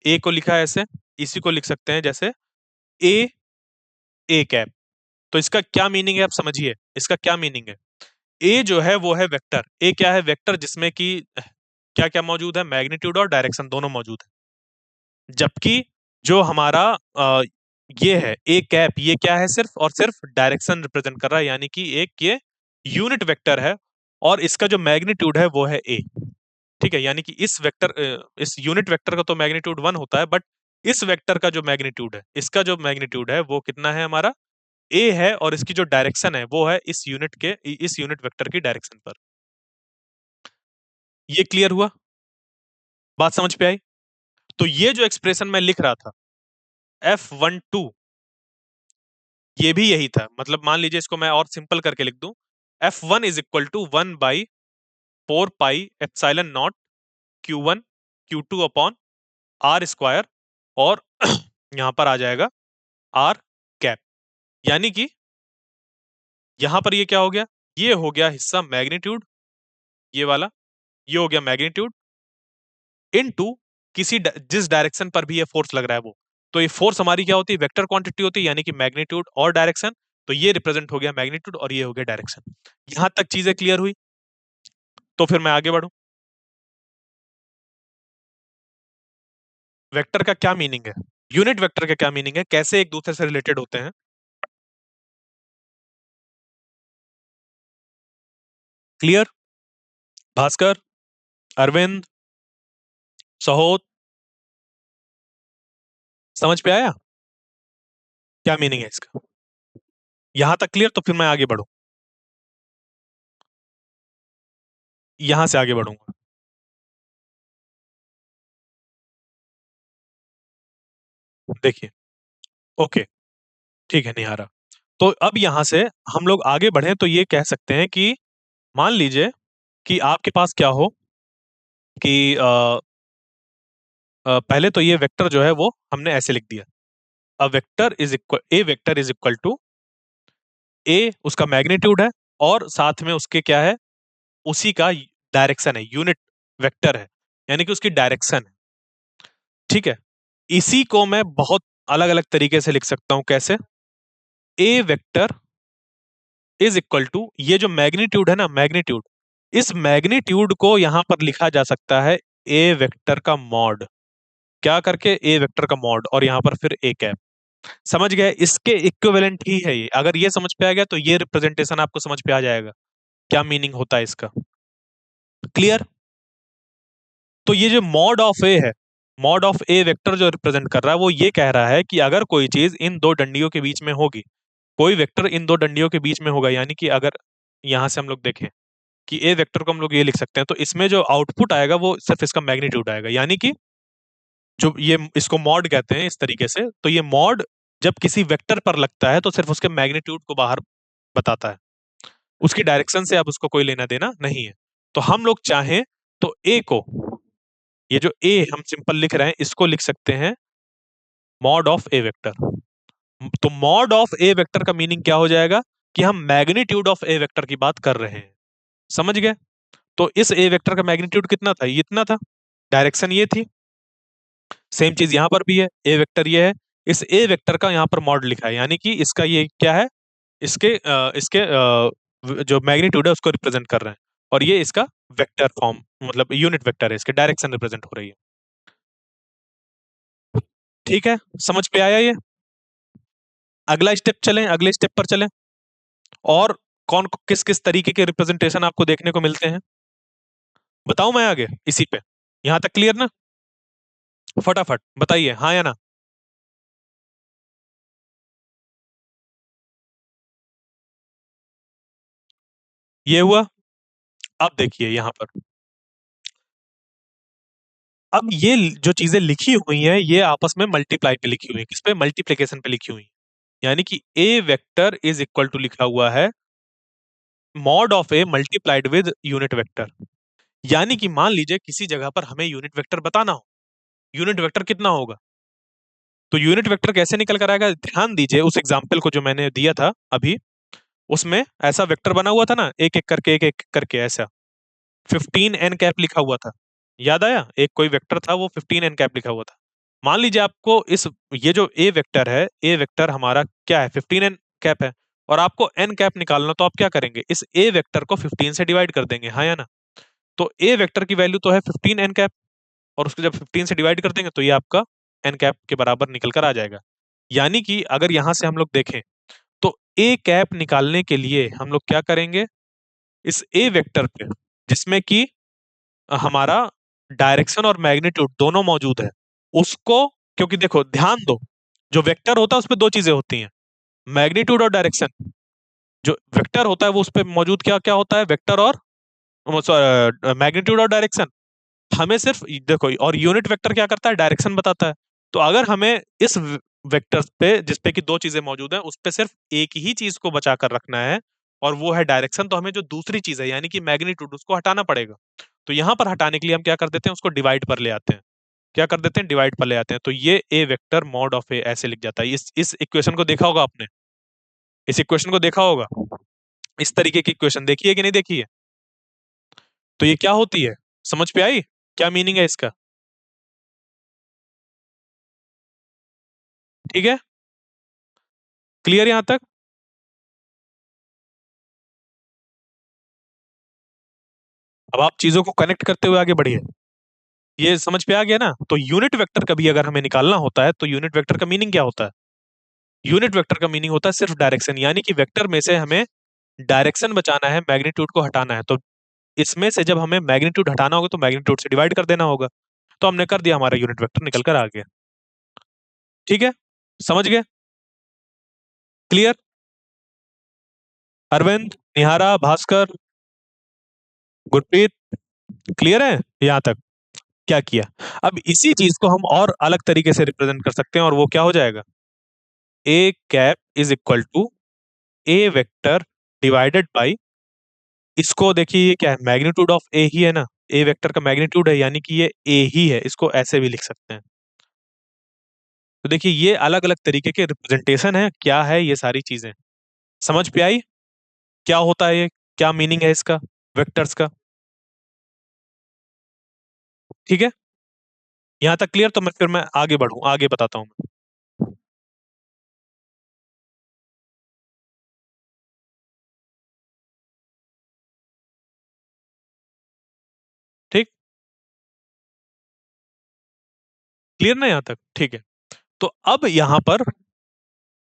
ए को लिखा है ऐसे, इसी को लिख सकते हैं जैसे ए ए कैप। तो इसका क्या मीनिंग है आप समझिए, इसका क्या मीनिंग है? ए जो है वो है वेक्टर। ए क्या है? वेक्टर जिसमें कि क्या क्या मौजूद है? मैग्नीट्यूड और डायरेक्शन दोनों मौजूद है। जबकि जो हमारा ये है ए कैप, ये क्या है? सिर्फ और सिर्फ डायरेक्शन रिप्रेजेंट कर रहा है, यानी कि एक ये यूनिट वेक्टर है और इसका जो मैग्नीट्यूड है वो है ए। ठीक है, यानी कि इस वेक्टर इस यूनिट वेक्टर का तो मैग्नीट्यूड 1 होता है, बट इस वेक्टर का जो मैग्नीट्यूड है, इसका जो मैग्नीट्यूड है वो कितना है? हमारा ए है। और इसकी जो डायरेक्शन है वो है इस यूनिट वेक्टर की डायरेक्शन पर। ये क्लियर हुआ? बात समझ पे आई? तो ये जो एक्सप्रेशन मैं लिख रहा था F12, ये भी यही था। मतलब मान लीजिए इसको मैं और सिंपल करके लिख दूं, F1 is equal to 1/4 pi epsilon naught Q1 Q2 upon R square, और यहां पर आ जाएगा आर कैप। यानी कि यहां पर ये क्या हो गया? ये हो गया हिस्सा मैग्नीट्यूड, ये वाला, ये हो गया मैग्नीट्यूड इनटू जिस डायरेक्शन पर भी ये फोर्स लग रहा है वो। तो ये फोर्स हमारी क्या होती है? वेक्टर क्वांटिटी होती है, यानी कि मैग्नीट्यूड और डायरेक्शन। तो ये रिप्रेजेंट हो गया मैग्नीट्यूड और ये हो गया डायरेक्शन। यहां तक चीजें क्लियर हुई? तो फिर मैं आगे बढ़ूं। वेक्टर का क्या मीनिंग है? यूनिट वेक्टर का क्या मीनिंग है? कैसे एक दूसरे से रिलेटेड होते हैं? क्लियर? भास्कर, अरविंद, सहोद, समझ पे आया क्या मीनिंग है इसका? यहां तक क्लियर? तो फिर मैं आगे बढ़ूं, यहां से आगे बढ़ूंगा। देखिए, ओके, ठीक है, नहीं आ रहा। तो अब यहां से हम लोग आगे बढ़े तो ये कह सकते हैं कि मान लीजिए कि आपके पास क्या हो कि पहले तो ये वेक्टर जो है वो हमने ऐसे लिख दिया। ए वेक्टर इज इक्वल टू ए, उसका मैग्नीट्यूड है, और साथ में उसके क्या है? उसी का डायरेक्शन है, यूनिट वेक्टर है, यानी कि उसकी डायरेक्शन है। ठीक है, इसी को मैं बहुत अलग अलग तरीके से लिख सकता हूं। कैसे? ए वेक्टर इज इक्वल टू, ये जो मैग्नीट्यूड है ना, मैग्नीट्यूड, इस मैग्नीट्यूड को यहां पर लिखा जा सकता है ए वेक्टर का मॉड। क्या करके? ए वेक्टर का मॉड, और यहां पर फिर ए कैप। समझ गए? इसके इक्विवेलेंट ही है ये। अगर ये समझ पे आ गया तो ये रिप्रेजेंटेशन आपको समझ पे आ जाएगा क्या मीनिंग होता है इसका। क्लियर? तो ये जो मॉड ऑफ ए है, मॉड ऑफ ए वेक्टर जो रिप्रेजेंट कर रहा है वो ये कह रहा है कि अगर कोई चीज इन दो डंडियों के बीच में होगी, कोई वेक्टर इन दो डंडियों के बीच में होगा, यानी कि अगर यहां से हम लोग देखें कि ए वेक्टर को हम लोग ये लिख सकते हैं, तो इसमें जो आउटपुट आएगा वो सिर्फ इसका मैग्नीट्यूड आएगा। यानी कि जो ये इसको मॉड कहते हैं इस तरीके से, तो ये मॉड जब किसी वेक्टर पर लगता है तो सिर्फ उसके मैग्नीट्यूड को बाहर बताता है, उसकी डायरेक्शन से अब उसको कोई लेना देना नहीं है। तो हम लोग चाहें तो ए को, ये जो ए हम सिंपल लिख रहे हैं, इसको लिख सकते हैं मॉड ऑफ ए वेक्टर। तो मॉड ऑफ ए वेक्टर का मीनिंग क्या हो जाएगा? कि हम मैग्नीट्यूड ऑफ ए वेक्टर की बात कर रहे हैं। समझ गए? तो इस ए वेक्टर का मैग्नीट्यूड कितना था? ये इतना था, डायरेक्शन ये थी। सेम चीज यहां पर भी है, ए वेक्टर ये है, इस ए वेक्टर का यहां पर मॉड लिखा है, यानी कि इसका ये क्या है? इसके जो मैग्नीट्यूड है उसको रिप्रेजेंट कर रहे हैं, और ये इसका वेक्टर फॉर्म, मतलब यूनिट वेक्टर है, इसके डायरेक्शन रिप्रेजेंट हो रही है। ठीक है, समझ पे आया ये? अगला स्टेप चलें, अगले स्टेप पर चलें। और कौन किस किस तरीके के रिप्रेजेंटेशन आपको देखने को मिलते हैं, बताऊं मैं आगे इसी पे? यहां तक क्लियर ना? फटाफट बताइए, हाँ या ना। ये हुआ। अब देखिए यहां पर, अब ये जो चीजें लिखी हुई हैं ये आपस में मल्टीप्लाई पे लिखी हुई है, किस पे? मल्टीप्लिकेशन पे लिखी हुई है। यानी कि ए वेक्टर इज इक्वल टू लिखा हुआ है mod of A multiplied with unit vector. यानी कि मान लीजिए किसी जगह पर हमें यूनिट वेक्टर बताना हो, यूनिट वेक्टर कितना होगा, तो यूनिट वेक्टर कैसे निकल कर आएगा? ध्यान दीजिए उस एग्जाम्पल को जो मैंने दिया था अभी, उसमें ऐसा वेक्टर बना हुआ था ना, एक एक करके, एक एक करके ऐसा 15 n कैप लिखा हुआ था। याद आया? एक कोई वेक्टर था, वो 15 n कैप लिखा हुआ था। मान लीजिए आपको इस, ये जो ए वेक्टर है, ए वेक्टर हमारा क्या है? 15 n कैप है। और आपको एन कैप निकालना, तो आप क्या करेंगे? इस ए वेक्टर को 15 से डिवाइड कर देंगे, हाँ या ना? तो ए वेक्टर की वैल्यू तो है 15 n कैप, और उसको जब 15 से डिवाइड कर देंगे तो ये आपका एन कैप के बराबर निकल कर आ जाएगा। यानी कि अगर यहां से हम लोग देखें, तो ए कैप निकालने के लिए हम लोग क्या करेंगे? इस ए वेक्टर पे, जिसमें कि हमारा डायरेक्शन और मैग्नीट्यूड दोनों मौजूद है, उसको, क्योंकि देखो ध्यान दो, जो वेक्टर होता है उसपे दो चीजें होती हैं, मैग्नीट्यूड और डायरेक्शन। जो वेक्टर होता है वो उस पे मौजूद क्या क्या होता है? वेक्टर और मैग्नीट्यूड और डायरेक्शन। हमें सिर्फ देखो, और यूनिट वेक्टर क्या करता है? डायरेक्शन बताता है। तो अगर हमें इस वेक्टर पे, जिसपे कि दो चीजें मौजूद हैं, उस पे सिर्फ एक ही चीज को बचा कर रखना है, और वो है डायरेक्शन, तो हमें जो दूसरी चीज है यानी कि मैग्नीट्यूड, उसको हटाना पड़ेगा। तो यहां पर हटाने के लिए हम क्या कर देते हैं? उसको डिवाइड पर ले आते हैं। क्या कर देते हैं? डिवाइड पर ले आते हैं। तो ये ए वेक्टर मॉड ऑफ ए ऐसे लिख जाता है। इस इक्वेशन को देखा होगा आपने, इस इक्वेशन को देखा होगा, इस तरीके की इक्वेशन देखी है कि नहीं देखी है? तो ये क्या होती है, समझ पे आई? क्या मीनिंग है इसका? ठीक है, क्लियर यहां तक? अब आप चीजों को कनेक्ट करते हुए आगे बढ़िए। ये समझ पे आ गया ना? तो यूनिट वेक्टर का भी अगर हमें निकालना होता है, तो यूनिट वेक्टर का मीनिंग क्या होता है? यूनिट वेक्टर का मीनिंग होता है सिर्फ डायरेक्शन, यानी कि वेक्टर में से हमें डायरेक्शन बचाना है, मैग्नीट्यूड को हटाना है। तो इसमें से जब हमें मैग्नीट्यूड हटाना होगा तो मैग्नीट्यूड से डिवाइड कर देना होगा। तो हमने कर दिया, हमारा यूनिट वेक्टर निकल कर आ गया। ठीक है, समझ गए? क्लियर? अरविंद, निहारा, भास्कर, गुरप्रीत, क्लियर है यहाँ तक? क्या किया? अब इसी चीज को हम और अलग तरीके से रिप्रेजेंट कर सकते हैं, और वो क्या हो जाएगा? A cap is equal to a vector divided by, इसको देखिए ये क्या है? मैग्नीट्यूड ऑफ ए ही है ना, ए वेक्टर का मैग्नीट्यूड है, यानी कि ये ए ही है, इसको ऐसे भी लिख सकते हैं। तो देखिए ये अलग अलग तरीके के रिप्रेजेंटेशन है, क्या है ये सारी चीजें, समझ पे आई? क्या होता है ये, क्या मीनिंग है इसका, वेक्टर्स का? ठीक है, यहां तक क्लियर? तो मैं आगे बढ़ूं, आगे बताता हूं। ठीक, क्लियर ना यहाँ तक? ठीक है। तो अब यहाँ पर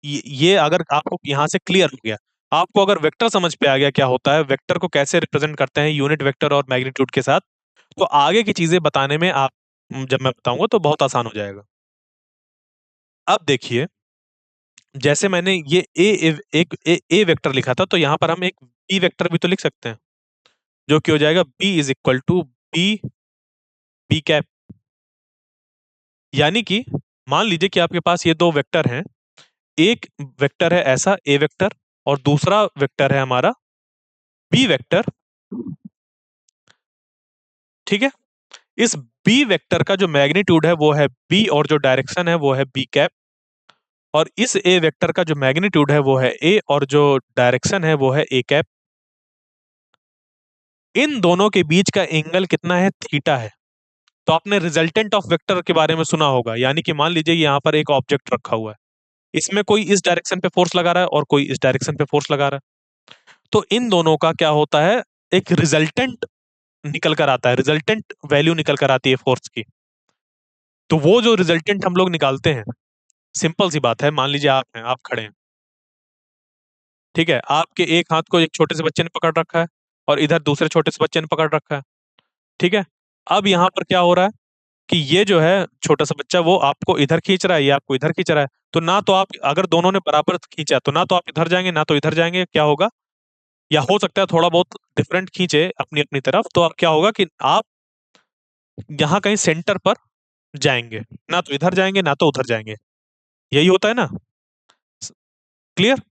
ये अगर आपको यहाँ से क्लियर हो गया, आपको अगर वेक्टर समझ पे आ गया क्या होता है, वेक्टर को कैसे रिप्रेजेंट करते हैं यूनिट वेक्टर और मैग्नीट्यूड के साथ, तो आगे की चीजें बताने में आप, जब मैं बताऊंगा तो बहुत आसान हो जाएगा। अब देखिए, जैसे मैंने ये ए वेक्टर लिखा था, तो यहाँ पर हम एक बी वेक्टर भी तो लिख सकते हैं, जो कि हो जाएगा B is equal to B, B cap. यानी कि मान लीजिए कि आपके पास ये दो वेक्टर हैं, एक वेक्टर है ऐसा ए वेक्टर, और दूसरा वेक्टर है हमारा बी वेक्टर। ठीक है, इस बी वेक्टर का जो मैग्नीट्यूड है वो है बी, और जो डायरेक्शन है वो है बी कैप। और इस ए वेक्टर का जो मैग्नीट्यूड है वो है ए, और जो डायरेक्शन है वो है ए कैप। इन दोनों के बीच का एंगल कितना है? थीटा है। तो आपने रिजल्टेंट ऑफ वेक्टर के बारे में सुना होगा, यानी कि मान लीजिए यहाँ पर एक ऑब्जेक्ट रखा हुआ है, इसमें कोई इस डायरेक्शन पे फोर्स लगा रहा है और कोई इस डायरेक्शन पे फोर्स लगा रहा है, तो इन दोनों का क्या होता है, एक रिजल्टेंट निकल कर आता है, रिजल्टेंट वैल्यू निकल कर आती है फोर्स की। तो वो जो रिजल्टेंट हम लोग निकालते हैं, सिंपल सी बात है, मान लीजिए आप हैं, आप खड़े हैं, ठीक है, आपके एक हाथ को एक छोटे से बच्चे ने पकड़ रखा है और इधर दूसरे छोटे से बच्चे ने पकड़ रखा है, ठीक है। अब यहाँ पर क्या हो रहा है कि ये जो है छोटा सा बच्चा, वो आपको इधर खींच रहा है, ये आपको इधर खींच रहा है, तो ना तो आप, अगर दोनों ने बराबर खींचा तो ना तो आप इधर जाएंगे ना तो इधर जाएंगे, क्या होगा, या हो सकता है थोड़ा बहुत डिफरेंट खींचे अपनी अपनी तरफ, तो अब क्या होगा कि आप यहाँ कहीं सेंटर पर जाएंगे, ना तो इधर जाएंगे ना तो उधर जाएंगे, यही होता है ना, क्लियर।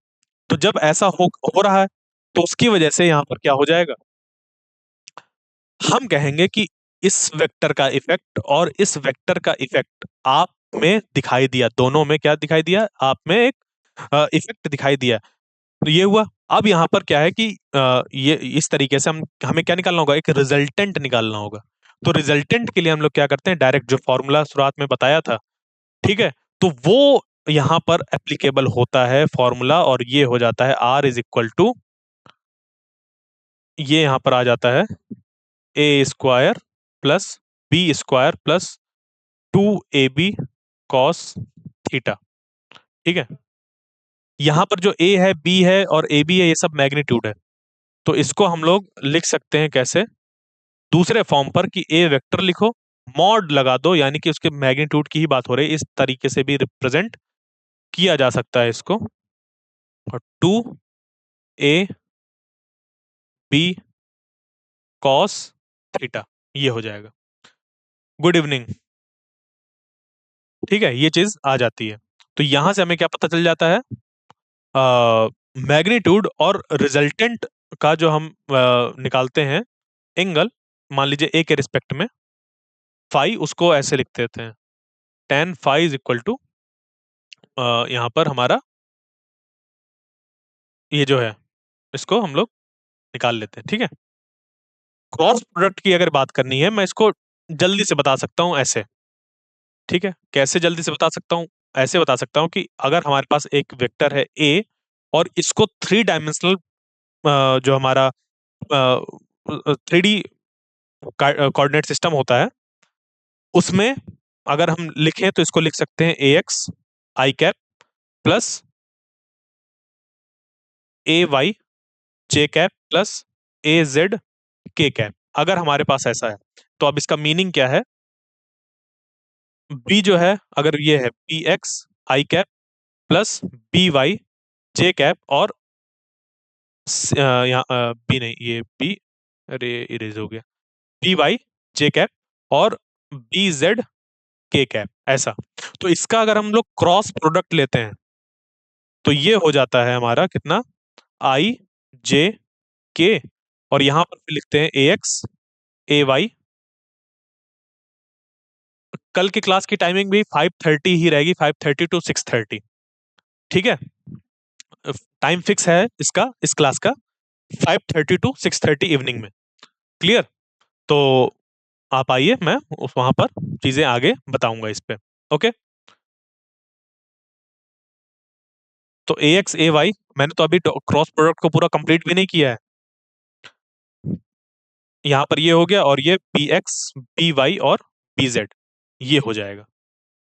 तो जब ऐसा हो रहा है, तो उसकी वजह से यहाँ पर क्या हो जाएगा, हम कहेंगे कि इस वेक्टर का इफेक्ट और इस वेक्टर का इफेक्ट आप में दिखाई दिया, दोनों में क्या दिखाई दिया, आप में एक इफेक्ट दिखाई दिया। तो ये हुआ। अब यहाँ पर क्या है कि ये इस तरीके से हम, हमें क्या निकालना होगा, एक रिजल्टेंट निकालना होगा। तो रिजल्टेंट के लिए हम लोग क्या करते हैं, डायरेक्ट जो फॉर्मूला शुरुआत में बताया था, ठीक है, तो वो यहाँ पर एप्लीकेबल होता है फॉर्मूला, और ये हो जाता है R इज इक्वल टू, ये यहाँ पर आ जाता है a square plus b square plus 2ab cos theta, ठीक है। यहाँ पर जो ए है, बी है और ए बी है, ये सब मैग्नीट्यूड है, तो इसको हम लोग लिख सकते हैं कैसे, दूसरे फॉर्म पर, कि ए वेक्टर लिखो, मॉड लगा दो, यानी कि उसके मैग्नीट्यूड की ही बात हो रही है, इस तरीके से भी रिप्रेजेंट किया जा सकता है इसको, और 2ab कॉस थीटा, ये हो जाएगा। गुड इवनिंग, ठीक है, ये चीज आ जाती है। तो यहां से हमें क्या पता चल जाता है, मैग्नीट्यूड और रिजल्टेंट का जो हम निकालते हैं एंगल, मान लीजिए ए के रिस्पेक्ट में फाई, उसको ऐसे लिख देते हैं, tan phi is equal to, यहाँ पर हमारा ये जो है, इसको हम लोग निकाल लेते हैं, ठीक है। क्रॉस प्रोडक्ट की अगर बात करनी है, मैं इसको जल्दी से बता सकता हूँ ऐसे, ठीक है, कैसे जल्दी से बता सकता हूँ, ऐसे बता सकता हूँ कि अगर हमारे पास एक वेक्टर है ए, और इसको थ्री डायमेंशनल जो हमारा 3D कोऑर्डिनेट सिस्टम होता है, उसमें अगर हम लिखें तो इसको लिख सकते हैं ए एक्स आई कैप प्लस ए वाई जे कैप प्लस ए जेड के कैप, अगर हमारे पास ऐसा है। तो अब इसका मीनिंग क्या है, बी जो है, अगर ये है बी एक्स आई कैप प्लस बी वाई जे कैप, और यहाँ बी नहीं, ये बी, अरे इरेज हो गया, बी वाई जे कैप और बी जेड के कैप, ऐसा। तो इसका अगर हम लोग क्रॉस प्रोडक्ट लेते हैं, तो ये हो जाता है हमारा कितना, आई जे के, और यहां पर फिर लिखते हैं ए एक्स ए वाई। कल की क्लास की टाइमिंग भी 5:30 ही रहेगी, 5:30 to 6:30, ठीक है, टाइम फिक्स है इसका, इस क्लास का 5:30 to 6:30 इवनिंग में, क्लियर। तो आप आइए, मैं उस वहां पर चीजें आगे बताऊंगा इस पे, ओके। तो ए एक्स ए वाई, मैंने तो अभी क्रॉस प्रोडक्ट को पूरा कंप्लीट भी नहीं किया है, यहाँ पर ये हो गया, और ये बी एक्स बी वाई और बी जेड, ये हो जाएगा।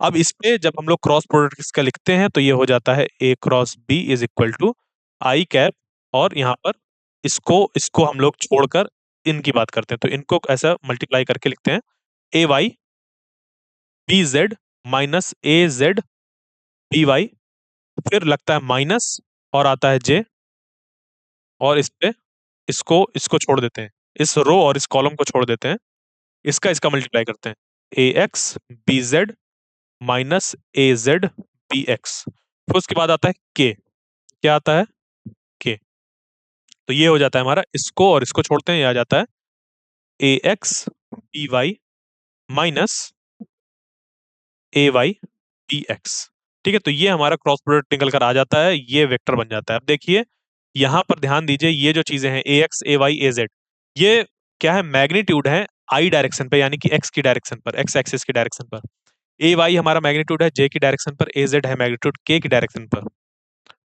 अब इस पे जब हम लोग क्रॉस प्रोडक्ट इसका लिखते हैं, तो ये हो जाता है a cross b is equal to i cap, और यहाँ पर इसको इसको हम लोग छोड़कर इनकी बात करते हैं, तो इनको ऐसा मल्टीप्लाई करके लिखते हैं, ए वाई बी जेड माइनस ए जेड बी वाई, फिर लगता है माइनस और आता है जे, और इस पे इसको इसको छोड़ देते हैं, इस रो और इस कॉलम को छोड़ देते हैं, इसका इसका मल्टीप्लाई करते हैं, ए एक्स बी जेड माइनस ए जेड बी एक्स, फिर उसके बाद आता है के, क्या आता है, के। तो ये हो जाता है हमारा, इसको और इसको छोड़ते हैं, ये आ जाता है ए एक्स बी वाई माइनस ए वाई बी एक्स, ठीक है। तो ये हमारा क्रॉस प्रोडक्ट निकल कर आ जाता है, ये वेक्टर बन जाता है। अब देखिए यहां पर ध्यान दीजिए, ये जो चीजें हैं ए एक्स ए वाई ए जेड, ये क्या है, मैग्नीट्यूड है आई डायरेक्शन पे, यानी कि एक्स की डायरेक्शन पर, एक्स एक्सिस की डायरेक्शन पर। ए वाई हमारा मैग्नीट्यूड है जे की डायरेक्शन पर, ए जेड है मैग्नीट्यूड के की डायरेक्शन पर।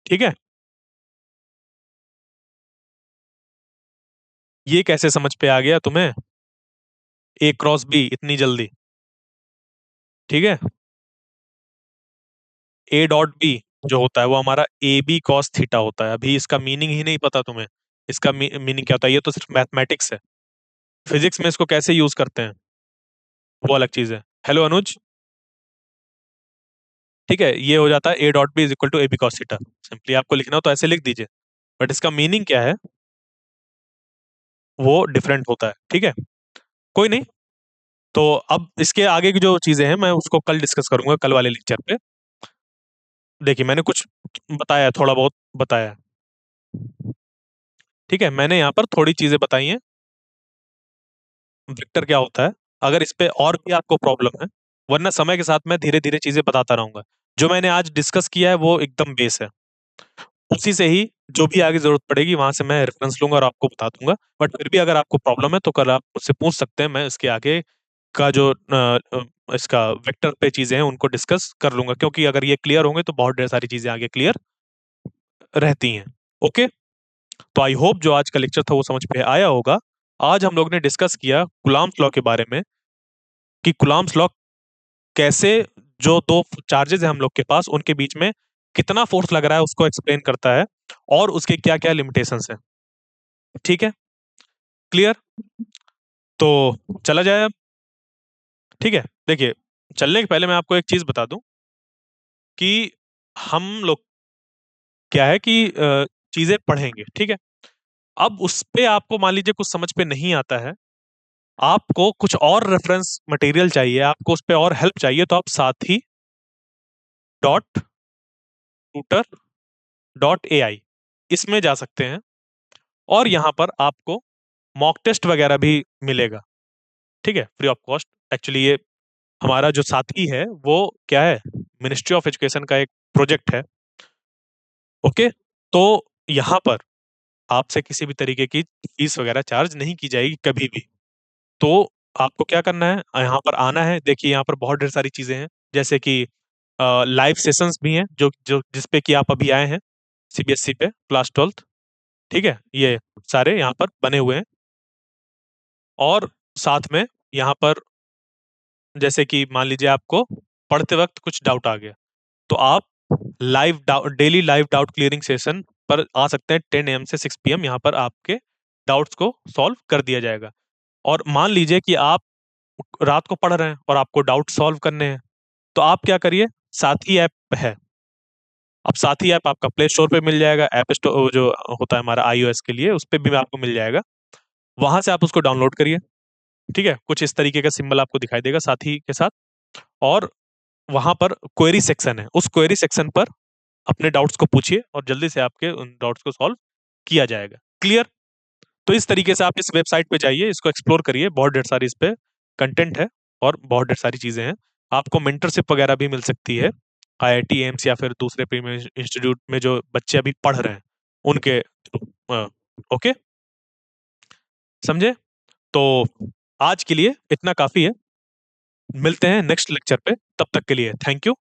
ठीक है, ये कैसे समझ पे आ गया तुम्हें, ए क्रॉस बी इतनी जल्दी? ठीक है, ए डॉट बी जो होता है वो हमारा ए बी कॉस थीटा होता है। अभी इसका मीनिंग ही नहीं पता तुम्हें, इसका मीनिंग क्या होता है, ये तो सिर्फ मैथमेटिक्स है। फिजिक्स में इसको कैसे यूज करते हैं वो अलग चीज है। हेलो अनुज। ठीक है, ये हो जाता है A dot B is equal to A B cos theta. Simply आपको लिखना हो तो ऐसे लिख दीजिए, बट इसका मीनिंग क्या है वो डिफरेंट होता है। ठीक है, कोई नहीं। तो अब इसके आगे की जो चीजें हैं मैं उसको कल डिस्कस करूंगा, कल वाले लेक्चर पे। देखिए मैंने कुछ बताया है, थोड़ा बहुत बताया है। ठीक है, मैंने यहाँ पर थोड़ी चीजें बताई हैं, वेक्टर क्या होता है, अगर इस पे और भी आपको प्रॉब्लम है, वरना समय के साथ मैं धीरे धीरे चीजें बताता रहूंगा। जो मैंने आज डिस्कस किया है वो एकदम बेस है, उसी से ही जो भी आगे जरूरत पड़ेगी वहां से मैं रेफरेंस लूंगा और आपको बता दूंगा। बट फिर भी अगर आपको प्रॉब्लम है तो कल आप मुझसे पूछ सकते हैं, मैं इसके आगे का जो इसका वेक्टर पे चीजें हैं उनको डिस्कस कर लूंगा, क्योंकि अगर ये क्लियर होंगे तो बहुत ढेर सारी चीजें आगे क्लियर रहती हैं। ओके, तो आई होप जो आज का लेक्चर था वो समझ पे आया होगा। आज हम लोग ने डिस्कस किया कुलाम्स लॉ के बारे में, कि कुलाम्स लॉ कैसे जो दो चार्जेस हैं हम लोग के पास उनके बीच में कितना फोर्स लग रहा है उसको एक्सप्लेन करता है, और उसके क्या क्या लिमिटेशंस हैं। ठीक है, क्लियर? तो चला जाए अब। ठीक है, देखिए चलने के पहले मैं आपको एक चीज बता दूं कि हम लोग क्या है कि चीजें पढ़ेंगे। ठीक है, अब उस पे आपको मान लीजिए कुछ समझ पे नहीं आता है, आपको कुछ और रेफरेंस मटेरियल चाहिए, आपको उस पे और हेल्प चाहिए, तो आप साथी डॉट ट्यूटर डॉट ए आई इसमें जा सकते हैं, और यहाँ पर आपको मॉक टेस्ट वगैरह भी मिलेगा। ठीक है, फ्री ऑफ कॉस्ट। एक्चुअली ये हमारा जो साथी है वो क्या है, मिनिस्ट्री ऑफ एजुकेशन का एक प्रोजेक्ट है। ओके, तो यहाँ पर आपसे किसी भी तरीके की फीस वगैरह चार्ज नहीं की जाएगी कभी भी। तो आपको क्या करना है, यहाँ पर आना है। देखिए यहाँ पर बहुत ढेर सारी चीजें हैं, जैसे कि लाइव सेशंस भी हैं जो जो जिसपे कि आप अभी आए हैं सीबीएसई पे क्लास 12th। ठीक है, ये सारे यहाँ पर बने हुए हैं। और साथ में यहाँ पर जैसे कि मान लीजिए आपको पढ़ते वक्त कुछ डाउट आ गया, तो आप live daily live doubt clearing session पर आ सकते हैं 10 AM से 6 PM। यहाँ पर आपके डाउट्स को सॉल्व कर दिया जाएगा। और मान लीजिए कि आप रात को पढ़ रहे हैं और आपको डाउट सॉल्व करने हैं, तो आप क्या करिए, साथी ऐप है। अब साथी ऐप आपका प्ले स्टोर पे मिल जाएगा, ऐप स्टोर जो होता है हमारा iOS के लिए उस पे भी आपको मिल जाएगा। वहां से आप उसको डाउनलोड करिए। ठीक है, कुछ इस तरीके का सिंबल आपको दिखाई देगा साथी के साथ, और वहां पर क्वेरी सेक्शन है, उस क्वेरी सेक्शन पर अपने डाउट्स को पूछिए और जल्दी से आपके उन डाउट्स को सॉल्व किया जाएगा। क्लियर? तो इस तरीके से आप इस वेबसाइट पे जाइए, इसको एक्सप्लोर करिए, बहुत ढेर सारी इस पे कंटेंट है और बहुत ढेर सारी चीजें हैं। आपको मेंटरशिप वगैरह भी मिल सकती है आईआईटी एम्स या फिर दूसरे प्रीमियम इंस्टीट्यूट में जो बच्चे अभी पढ़ रहे हैं उनके थ्रू। ओके, समझे? तो आज के लिए इतना काफी है, मिलते हैं नेक्स्ट लेक्चर पे, तब तक के लिए थैंक यू।